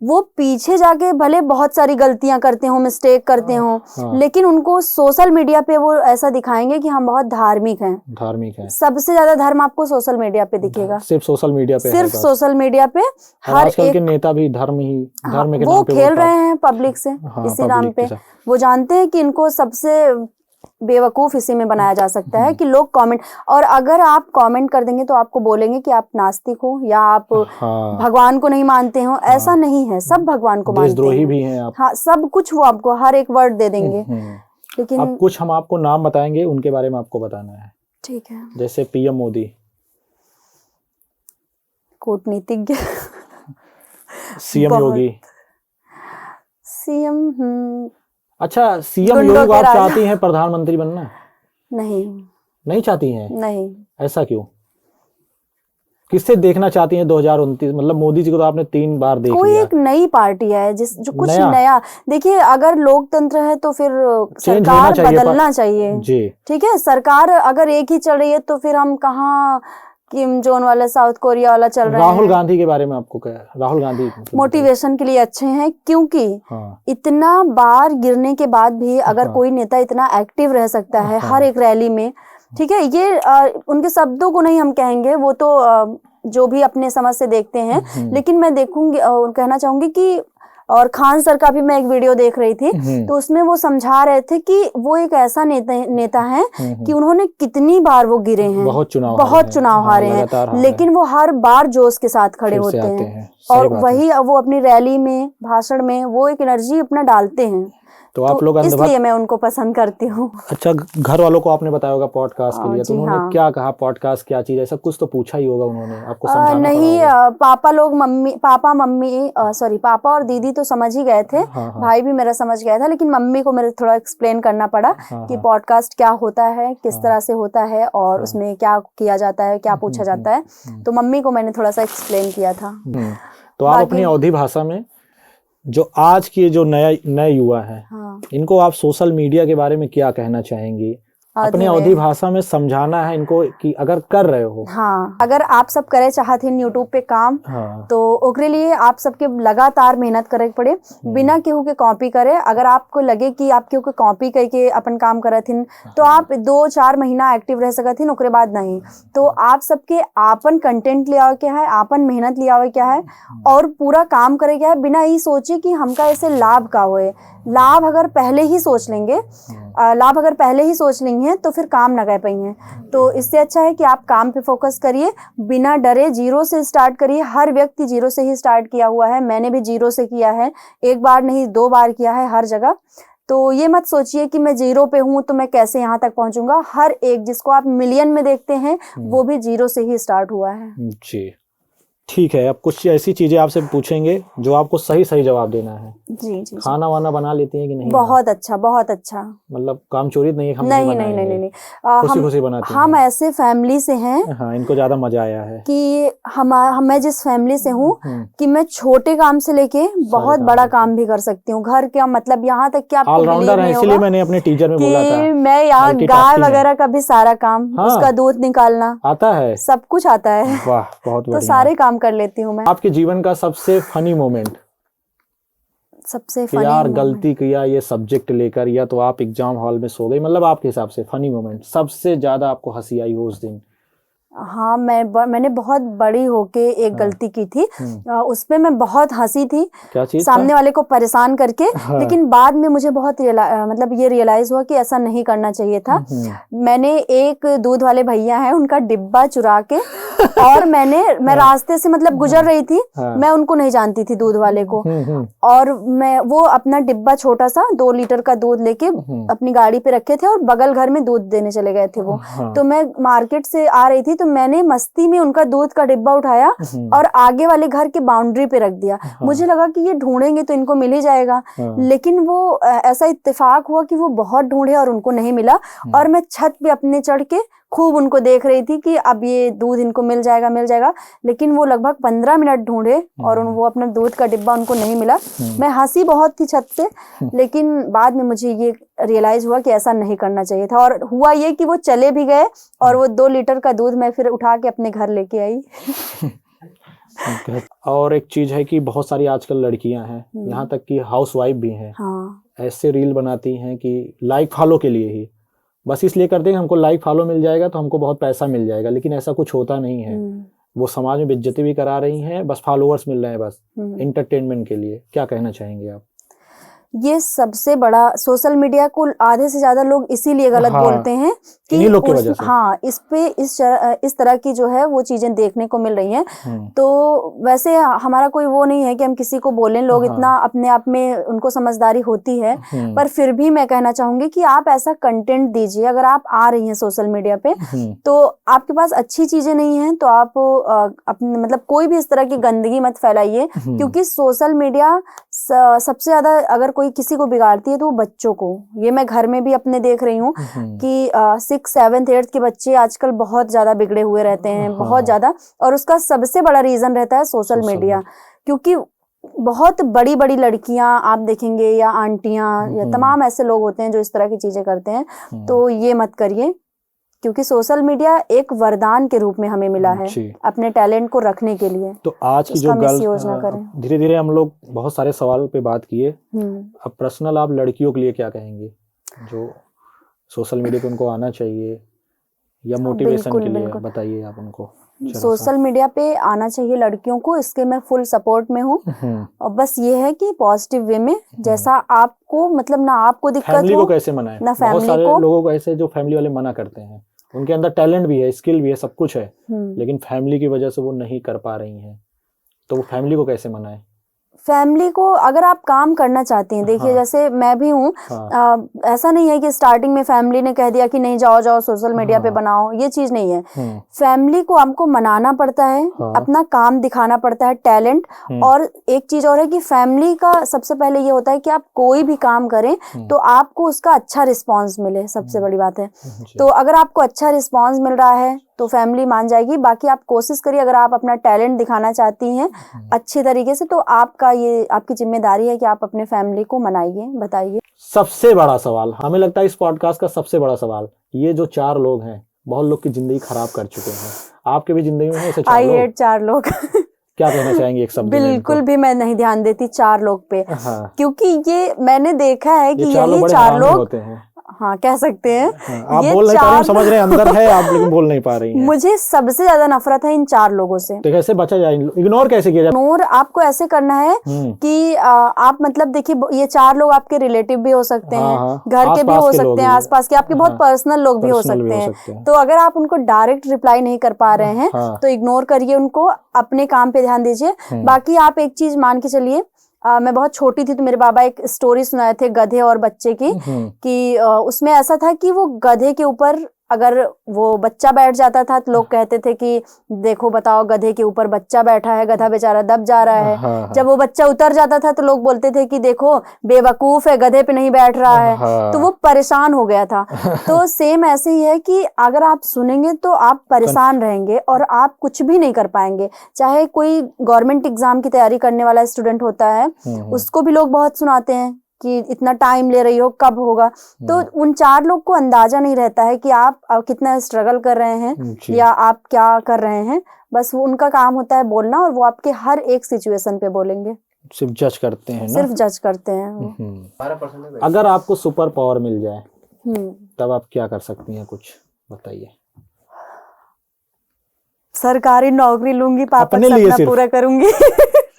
वो पीछे जाके भले बहुत सारी गलतियां करते हो, मिस्टेक करते हो, लेकिन उनको सोशल मीडिया पे वो ऐसा दिखाएंगे कि हम बहुत धार्मिक हैं। सबसे ज्यादा धर्म आपको सोशल मीडिया पे दिखेगा। सिर्फ सोशल मीडिया पे? सिर्फ सोशल मीडिया पे। हर आजकल के नेता भी धर्म के नाम पे वो खेल रहे हैं पब्लिक से, इसी नाम पे। वो जानते हैं कि इनको सबसे बेवकूफ इसी में बनाया जा सकता है कि लोग कमेंट, और अगर आप कमेंट कर देंगे तो आपको बोलेंगे कि आप नास्तिक हो या आप भगवान को नहीं मानते हो। ऐसा नहीं है, सब भगवान को मानते हैं। देशद्रोही भी हैं आप। हाँ, सब कुछ वो आपको हर एक वर्ड दे देंगे। लेकिन अब कुछ हम आपको नाम बताएंगे, उनके बारे में आपको बताना है। ठीक है। जैसे पीएम मोदी, कूटनीतिज्ञ। सीएम योगी। सीएम अच्छा, सीएम योगी को आप चाहती हैं प्रधानमंत्री बनना? नहीं चाहती हैं? नहीं। ऐसा क्यों? किससे देखना चाहती हैं 2029? मतलब मोदी जी को तो आपने 3 बार देख लिया। कोई एक नई पार्टी है जो कुछ नया। देखिए, अगर लोकतंत्र है तो फिर सरकार बदलना चाहिए जी। ठीक है, सरकार अगर एक ही चल रही है तो फिर हम कहाँ किम जोन वाला, साउथ कोरिया वाला चल रहे हैं। राहुल गांधी के बारे में आपको क्या है? राहुल गांधी मोटिवेशन के लिए अच्छे हैं, क्योंकि इतना बार गिरने के बाद भी अगर कोई नेता इतना एक्टिव रह सकता है हर एक रैली में, ठीक है, ये उनके शब्दों को नहीं हम कहेंगे, वो तो जो भी अपने समझ से देखते हैं, लेकिन मैं कहना चाहूंगी कि, और खान सर का भी मैं एक वीडियो देख रही थी, तो उसमें वो समझा रहे थे कि वो एक ऐसा नेता है कि उन्होंने कितनी बार वो गिरे हैं, बहुत चुनाव हारे हैं, लेकिन वो हर बार जोश के साथ खड़े होते हैं और वही वो अपनी रैली में, भाषण में वो एक एनर्जी अपना डालते हैं। तो आप लोग इसलिए मैं उनको पसंद करती हूँ। अच्छा, घर वालों को आपने बताया होगा पॉडकास्ट के लिए, तो उन्होंने क्या कहा? पॉडकास्ट क्या चीज है, सब कुछ तो पूछा ही होगा उन्होंने, आपको समझाना नहीं, पापा और दीदी तो समझ ही गए थे। भाई भी मेरा समझ गया था, लेकिन मम्मी को मेरे थोड़ा एक्सप्लेन करना पड़ा कि पॉडकास्ट क्या होता है, किस तरह से होता है और उसमें क्या किया जाता है, क्या पूछा जाता है। तो मम्मी को मैंने थोड़ा सा एक्सप्लेन किया था। तो आप अपनी अवधी भाषा में, जो आज के जो नए युवा हैं, इनको आप सोशल मीडिया के बारे में क्या कहना चाहेंगी? अपने अवधी भाषा में समझाना है इनको कि अगर कर रहे हो। हाँ, अगर आप सब करे चाहथिन यूट्यूब पे काम, हाँ। तो ओकरे लिए आप सबके लगातार मेहनत करे के पड़े, बिना केहू के कॉपी करे। अगर आपको लगे कि आप केहू के कॉपी करके अपन काम करथिन तो आप 2-4 महीना एक्टिव रह सकथिन, ओकरे बाद नहीं। तो आप सबके आपन कंटेंट ले आवे क्या है, आपन मेहनत ले आवे क्या है और पूरा काम करे क्या है, बिना ये सोचे कि हमका ऐसे लाभ का होए। लाभ अगर पहले ही सोच लेंगे तो फिर काम ना कर पाएंगे। तो इससे अच्छा है कि आप काम पे फोकस करिए, बिना डरे जीरो से स्टार्ट करिए। हर व्यक्ति जीरो से ही स्टार्ट किया हुआ है, मैंने भी जीरो से किया है, एक बार नहीं 2 बार किया है हर जगह। तो ये मत सोचिए कि मैं जीरो पे हूँ तो मैं कैसे यहाँ तक पहुंचूंगा। हर एक जिसको आप मिलियन में देखते हैं वो भी जीरो से ही स्टार्ट हुआ है। जी ठीक है, अब कुछ ऐसी चीजें आपसे पूछेंगे जो आपको सही सही जवाब देना है। जी। खाना वाना बना लेती हैं कि नहीं? बहुत अच्छा, बहुत अच्छा। मतलब कामचोरी नहीं है, हम नहीं। खुशी खुशी बनाते हैं। हम ऐसे फैमिली से हैं, हाँ, इनको ज्यादा मजा आया है कि मैं जिस फैमिली से हूँ कि मैं छोटे काम से लेके बहुत बड़ा काम भी कर सकती हूँ। घर का मतलब यहाँ तक कि आपको ऑलराउंडर है, इसलिए मैंने अपने टीचर में बोला था कि मैं यहाँ गाय वगैरह का भी सारा काम, उसका दूध निकालना आता है, सब कुछ आता है। वाह, बहुत बढ़िया। तो सारे काम कर लेती हूँ मैं। आपके जीवन का सबसे फनी मोमेंट? सबसे फनी यार गलती किया ये सब्जेक्ट लेकर, या तो आप एग्जाम हॉल में सो गई, मतलब आपके हिसाब से फनी मोमेंट सबसे ज्यादा आपको हंसी आई हो उस दिन? हाँ, मैंने बहुत बड़ी होके एक गलती की थी, उसपे मैं बहुत हंसी थी। क्या चीज? सामने वाले को परेशान करके। हाँ। लेकिन बाद में मुझे बहुत ये रियलाइज हुआ कि ऐसा नहीं करना चाहिए था। मैंने एक दूध वाले भैया हैं, उनका डिब्बा चुरा के और मैं रास्ते से मतलब गुजर रही थी, मैं उनको नहीं जानती थी दूध वाले को, और वो अपना डिब्बा छोटा सा 2 लीटर का दूध लेके अपनी गाड़ी पे रखे थे और बगल घर में दूध देने चले गए थे वो। तो मैं मार्केट से आ रही थी, तो मैंने मस्ती में उनका दूध का डिब्बा उठाया और आगे वाले घर के बाउंड्री पे रख दिया। मुझे लगा कि ये ढूंढेंगे तो इनको मिल ही जाएगा, लेकिन वो ऐसा इत्तेफाक हुआ कि वो बहुत ढूंढे और उनको नहीं मिला। और मैं छत पे अपने चढ़ के खूब उनको देख रही थी कि अब ये दूध इनको मिल जाएगा, लेकिन वो लगभग 15 मिनट ढूंढे और वो अपना दूध का डिब्बा उनको नहीं मिला। मैं हंसी बहुत थी छत पे, लेकिन बाद में मुझे ये रियलाइज हुआ कि ऐसा नहीं करना चाहिए था। और हुआ ये कि वो चले भी गए और वो 2 लीटर का दूध मैं फिर उठा के अपने घर लेके आई। और एक चीज है कि बहुत सारी आजकल लड़कियां हैं, यहाँ तक कि हाउसवाइफ भी हैं, ऐसे रील बनाती हैं कि लाइक फॉलो के लिए ही, बस इसलिए करते हैं हमको लाइक फॉलो मिल जाएगा तो हमको बहुत पैसा मिल जाएगा, लेकिन ऐसा कुछ होता नहीं है। वो समाज में बेइज्जती भी करा रही हैं, बस फॉलोअर्स मिल रहे हैं, बस एंटरटेनमेंट के लिए। क्या कहना चाहेंगे आप? ये सबसे बड़ा सोशल मीडिया को आधे से ज्यादा लोग इसीलिए गलत बोलते हैं कि इस तरह की जो है वो चीजें देखने को मिल रही हैं। तो वैसे हमारा कोई वो नहीं है कि हम किसी को बोलें, लोग इतना अपने आप में उनको समझदारी होती है, पर फिर भी मैं कहना चाहूंगी कि आप ऐसा कंटेंट दीजिए। अगर आप आ रही हैं सोशल मीडिया पे तो आपके पास अच्छी चीजें नहीं है तो आप अपने मतलब कोई भी इस तरह की गंदगी मत फैलाइए, क्योंकि सोशल मीडिया सबसे ज्यादा अगर कोई किसी को बिगाड़ती है तो वो बच्चों को। ये मैं घर में भी अपने देख रही हूँ कि 6, 7, 8 के बच्चे आजकल बहुत ज्यादा बिगड़े हुए रहते हैं, बहुत ज्यादा। और उसका सबसे बड़ा रीजन रहता है सोशल मीडिया, क्योंकि बहुत बड़ी बड़ी लड़कियां आप देखेंगे या आंटियां या तमाम ऐसे लोग होते हैं जो इस तरह की चीजें करते हैं। तो ये मत करिए, क्योंकि सोशल मीडिया एक वरदान के रूप में हमें मिला है अपने टैलेंट को रखने के लिए। तो आज की जो धीरे धीरे हम लोग बहुत सारे सवाल पे बात किए, अब पर्सनल आप लड़कियों के लिए क्या कहेंगे जो सोशल मीडिया पे उनको आना चाहिए या मोटिवेशन के लिए? बताइए आप उनको। सोशल मीडिया पे आना चाहिए लड़कियों को, इसके मैं फुल सपोर्ट में हूँ। और बस ये है कि पॉजिटिव वे में, जैसा आपको मतलब ना आपको दिक्कत फैमिली हो को कैसे मनाएं, ना फैमिली बहुत सारे लोगों को ऐसे जो फैमिली वाले मना करते हैं, उनके अंदर टैलेंट भी है, स्किल भी है, सब कुछ है, लेकिन फैमिली की वजह से वो नहीं कर पा रही हैं, तो वो फैमिली को कैसे मनाएं? फैमिली को अगर आप काम करना चाहते हैं, देखिए जैसे मैं भी हूँ, ऐसा नहीं है कि स्टार्टिंग में फैमिली ने कह दिया कि नहीं जाओ सोशल मीडिया पे बनाओ, ये चीज नहीं है। फैमिली को आपको मनाना पड़ता है, अपना काम दिखाना पड़ता है, टैलेंट। और एक चीज और है कि फैमिली का सबसे पहले ये होता है कि आप कोई भी काम करें तो आपको उसका अच्छा रिस्पॉन्स मिले, सबसे बड़ी बात है। तो अगर आपको अच्छा रिस्पॉन्स मिल रहा है तो फैमिली मान जाएगी। बाकी आप कोशिश करिए, अगर आप अपना टैलेंट दिखाना चाहती हैं अच्छे तरीके से, तो आपका ये आपकी जिम्मेदारी है कि आप अपने फैमिली को मनाइए, बताइए। सबसे बड़ा सवाल, हमें लगता है इस पॉडकास्ट का सबसे बड़ा सवाल, ये जो 4 लोग हैं बहुत लोग की जिंदगी खराब कर चुके हैं, आपके भी जिंदगी में है ऐसे 4 लोग? 4 लोग क्या कहना चाहेंगे एक शब्द में? बिल्कुल भी मैं नहीं ध्यान देती 4 लोग पे। हाँ। क्योंकि ये मैंने देखा है कि ये 4 लोग यही बड़े 4 हरामी लोग होते हैं। हाँ, कह सकते हैं। हाँ, आप ये बोल नहीं पा रहे हैं, 4 समझ रहे हैं अंदर है आप, लेकिन बोल नहीं पा रही हैं। मुझे सबसे ज्यादा नफरत है इन 4 लोगों से। तो कैसे बचा जाए, इग्नोर कैसे किया जाए? इग्नोर आपको ऐसे करना है कि आप मतलब देखिए, ये 4 लोग आपके रिलेटिव भी हो सकते हैं, हाँ, घर के भी आसपास हो के लोग सकते हैं, भी। आसपास के आपके बहुत हाँ, पर्सनल लोग भी हो पर्सनल भी हो सकते सकते हैं। हैं। तो अगर आप उनको डायरेक्ट रिप्लाई नहीं कर पा रहे हैं हाँ। तो इग्नोर करिए उनको, अपने काम पे ध्यान दीजिए। बाकी आप एक चीज मान के चलिए, मैं बहुत छोटी थी तो मेरे बाबा एक स्टोरी सुनाए थे गधे और बच्चे की, कि उसमें ऐसा था कि वो गधे के ऊपर अगर वो बच्चा बैठ जाता था तो लोग कहते थे कि देखो बताओ गधे के ऊपर बच्चा बैठा है, गधा बेचारा दब जा रहा है। हाँ। जब वो बच्चा उतर जाता था तो लोग बोलते थे कि देखो बेवकूफ है, गधे पे नहीं बैठ रहा है। हाँ। तो वो परेशान हो गया था। तो सेम ऐसे ही है कि अगर आप सुनेंगे तो आप परेशान रहेंगे और आप कुछ भी नहीं कर पाएंगे। चाहे कोई गवर्नमेंट एग्जाम की तैयारी करने वाला स्टूडेंट होता है, उसको भी लोग बहुत सुनाते हैं कि इतना टाइम ले रही हो, कब होगा। तो उन 4 लोग को अंदाजा नहीं रहता है कि आप कितना स्ट्रगल कर रहे हैं या आप क्या कर रहे हैं। बस वो उनका काम होता है बोलना, और वो आपके हर एक सिचुएशन पे बोलेंगे। सिर्फ जज करते हैं ना? सिर्फ जज करते हैं वो। अगर आपको सुपर पावर मिल जाए तब आप क्या कर सकती हैं, कुछ बताइए। सरकारी नौकरी लूंगी, पापा अपने का लिए सपना सिर्फ? पूरा करूंगी।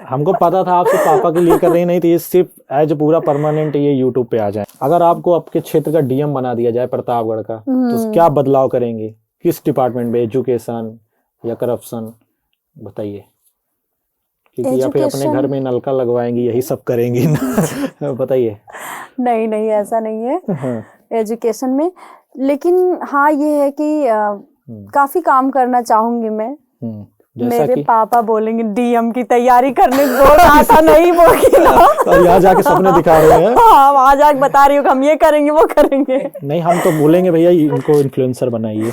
हमको पता था आप सिर्फ पापा के लिए कर रही नहीं, तो ये सिर्फ एज पूरा परमानेंट ये यूट्यूब पे आ जाए। अगर आपको आपके क्षेत्र का डीएम बना दिया जाए प्रतापगढ़ का, तो क्या बदलाव करेंगे? किस डिपार्टमेंट में, एजुकेशन या करप्शन, बताइए। क्योंकि या फिर अपने घर में नलका लगवाएंगी, यही सब करेंगी ना? बताइए। नहीं ऐसा नहीं है एजुकेशन में, लेकिन हाँ ये है कि काफी काम करना चाहूंगी मैं। मेरे पापा बोलेंगे डीएम की तैयारी करने को, ऐसा नहीं बोलेंगे ना। और यहाँ जाके सपने दिखा रहे हैं। हाँ, वहाँ जाके बता रही हूँ हम ये करेंगे वो करेंगे। नहीं, हम तो बोलेंगे भैया इनको इन्फ्लुएंसर बनाइए,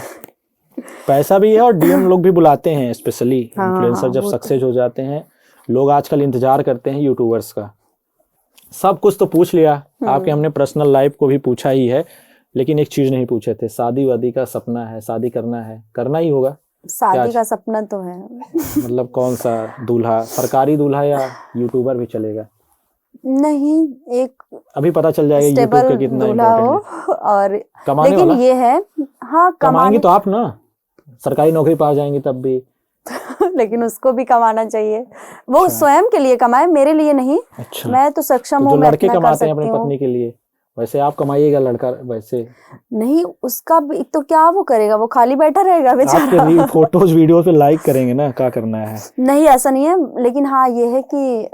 पैसा भी है और डीएम लोग भी बुलाते हैं स्पेशली। इन्फ्लुएंसर जब सक्सेस हो जाते हैं, लोग आजकल इंतजार करते हैं यूट्यूबर्स का। सब कुछ तो पूछ लिया आपके, हमने पर्सनल लाइफ को भी पूछा ही है, लेकिन एक चीज नहीं पूछे थे, शादी वादी का सपना है, शादी करना है, करना ही होगा। शादी का सपना तो है। मतलब कौन सा दूल्हा, सरकारी दूल्हा या यूट्यूबर भी चलेगा? नहीं, एक अभी पता चल जाएगा यूट्यूब का कितना इम्पोर्टेंट है। और कमाने लेकिन वाला? ये है, हाँ कमाएंगी तो आप ना, सरकारी नौकरी पा जाएंगी तब भी। लेकिन उसको भी कमाना चाहिए, वो स्वयं के लिए कमाए, मेरे लिए नहीं। अच्छा। मैं तो सक्षम हूँ, जो मैं लड़के अपना कर कमाते हैं सकती अपनी हूँ। पत्नी के लिए, वैसे आप कमाइएगा, लड़का वैसे नहीं, उसका भी तो क्या वो करेगा, वो खाली बैठा रहेगा बेचारा। आपके फोटोज वीडियो पे लाइक करेंगे ना, क्या करना है? नहीं ऐसा नहीं है, लेकिन हाँ ये है कि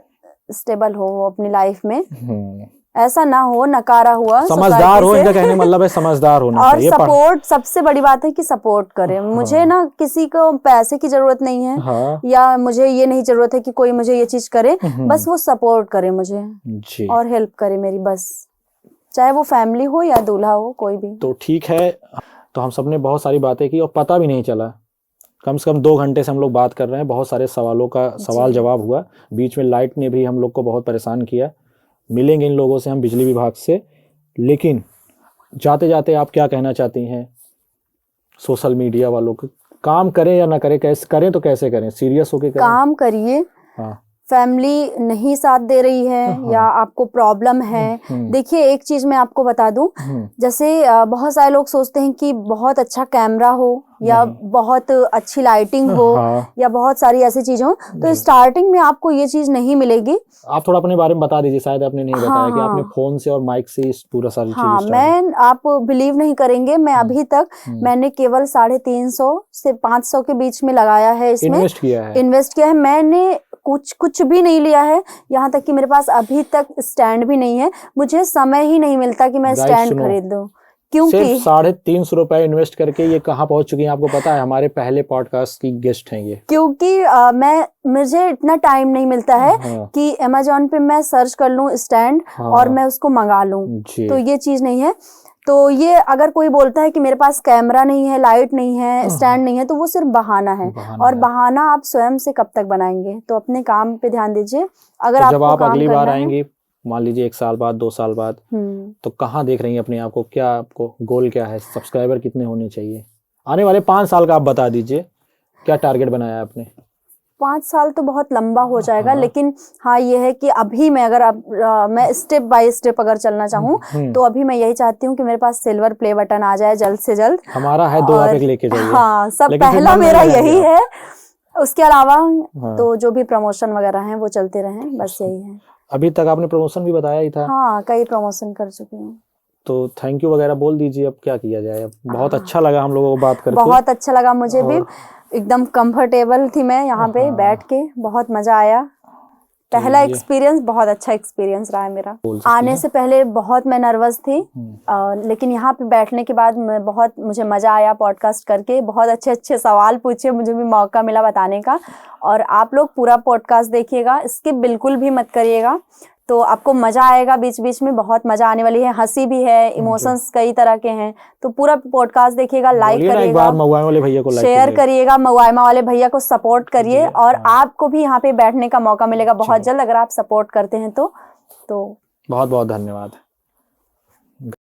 स्टेबल हो वो अपनी लाइफ में, ऐसा ना हो नकारा हुआ, समझदार हो, इनका कहने मतलब है समझदार होना और चाहिए। सपोर्ट, सबसे बड़ी बात है कि सपोर्ट करे। मुझे ना किसी को पैसे की जरूरत नहीं है। हाँ। या मुझे ये नहीं जरूरत है कि कोई मुझे ये चीज करे, बस वो सपोर्ट करे मुझे जी। और हेल्प करे मेरी, बस, चाहे वो फैमिली हो या दूल्हा हो, कोई भी। तो ठीक है, तो हम सबने बहुत सारी बातें की और पता भी नहीं चला, कम से कम 2 घंटे से हम लोग बात कर रहे हैं, बहुत सारे सवालों का सवाल जवाब हुआ। बीच में लाइट ने भी हम लोग को बहुत परेशान किया। मिलेंगे इन लोगों से हम बिजली विभाग से, लेकिन जाते जाते आप क्या कहना चाहती हैं सोशल मीडिया वालों को? काम करें या ना करें, कैसे करें, तो कैसे करें? सीरियस होके करें? काम करिए। हाँ। फैमिली नहीं साथ दे रही है या आपको प्रॉब्लम है, देखिए एक चीज मैं आपको बता दूं, जैसे बहुत सारे लोग सोचते हैं कि बहुत अच्छा कैमरा हो या बहुत अच्छी लाइटिंग हो या बहुत सारी ऐसी चीजें हो, तो स्टार्टिंग में आपको ये चीज नहीं मिलेगी। आप थोड़ा अपने बारे में बता दीजिए, शायद आपने नहीं बताया कि आपने फोन से और माइक से इस पूरा सारी चीज आप बिलीव नहीं करेंगे, मैं अभी तक मैंने केवल 350 से 500 के बीच में लगाया है, इसमें इन्वेस्ट किया है। मैंने कुछ भी नहीं लिया है, यहाँ तक कि मेरे पास अभी तक स्टैंड भी नहीं है। मुझे समय ही नहीं मिलता कि मैं स्टैंड खरीद दूं, क्योंकि 350 रुपए इन्वेस्ट करके ये कहाँ पहुंच चुकी हैं आपको पता है? हमारे पहले पॉडकास्ट की गेस्ट हैं ये। क्योंकि मुझे इतना टाइम नहीं मिलता है कि अमेज़न पे मैं सर्च कर लूं स्टैंड और मैं उसको मंगा लूं, तो ये चीज नहीं है। तो ये अगर कोई बोलता है कि मेरे पास कैमरा नहीं है, लाइट नहीं है, स्टैंड नहीं है, तो वो सिर्फ बहाना है। और बहाना आप स्वयं से कब तक बनाएंगे? तो अपने काम पे ध्यान दीजिए। अगर तो आपको जब आप काम अगली बार करना है, आएंगी, मान लीजिए 1 साल बाद, 2 साल बाद, तो कहाँ देख रही हैं अपने आप को? क्या आपको गोल क्या है? सब्सक्राइबर कितने होने चाहिए? आने वाले 5 साल का आप बता दीजिए, क्या टारगेट बनाया है आपने? 5 साल तो बहुत लंबा हो जाएगा, हाँ। लेकिन हाँ ये है कि अभी मैं अगर मैं स्टेप बाय स्टेप अगर चलना चाहूँ तो अभी मैं यही चाहती हूँ कि मेरे पास सिल्वर प्ले बटन आ जाए जल्द से जल्द। हमारा है 2, आप और एक लेके जाइए। हाँ, सब लेकिन फिर पहला मन नहीं मेरा लगाएंगे यही आप। है। उसके अलावा हाँ। तो जो भी प्रमोशन वगैरह हैं वो चलते रहें, बस यही है। अभी तक आपने प्रमोशन भी बताया ही था, हाँ, कई प्रमोशन कर चुकी हूँ। तो थैंक यू वगैरह बोल दीजिए। अब क्या किया जाए? अब बहुत अच्छा लगा हम लोगों को बात करके। बहुत अच्छा लगा मुझे भी, और एकदम कंफर्टेबल थी मैं यहाँ पे हाँ, बैठ के, बहुत मजा आया। तो पहला ये एक्सपीरियंस बहुत अच्छा एक्सपीरियंस रहा है मेरा। बोल सकती आने हैं। से पहले बहुत मैं नर्वस थी, लेकिन यहाँ पे बैठने के बाद मुझे मजा आया पॉडकास्ट करके। बहुत अच्छे अच्छे सवाल पूछे, मुझे भी मौका मिला बताने का। और आप लोग पूरा पॉडकास्ट देखिएगा, स्किप बिल्कुल भी मत करिएगा, तो आपको मजा आएगा। बीच बीच में बहुत मजा आने वाली है, हंसी भी है, इमोशंस कई तरह के हैं। तो पूरा पॉडकास्ट देखिएगा, लाइक बोलिए ना एक करिएगा, बार महुआएं वाले भैया को लाइक शेयर करिए। करिएगा, मवाइमा वाले भैया को सपोर्ट करिए। और आपको भी यहाँ पे बैठने का मौका मिलेगा बहुत जल्द, अगर आप सपोर्ट करते हैं तो। बहुत बहुत धन्यवाद।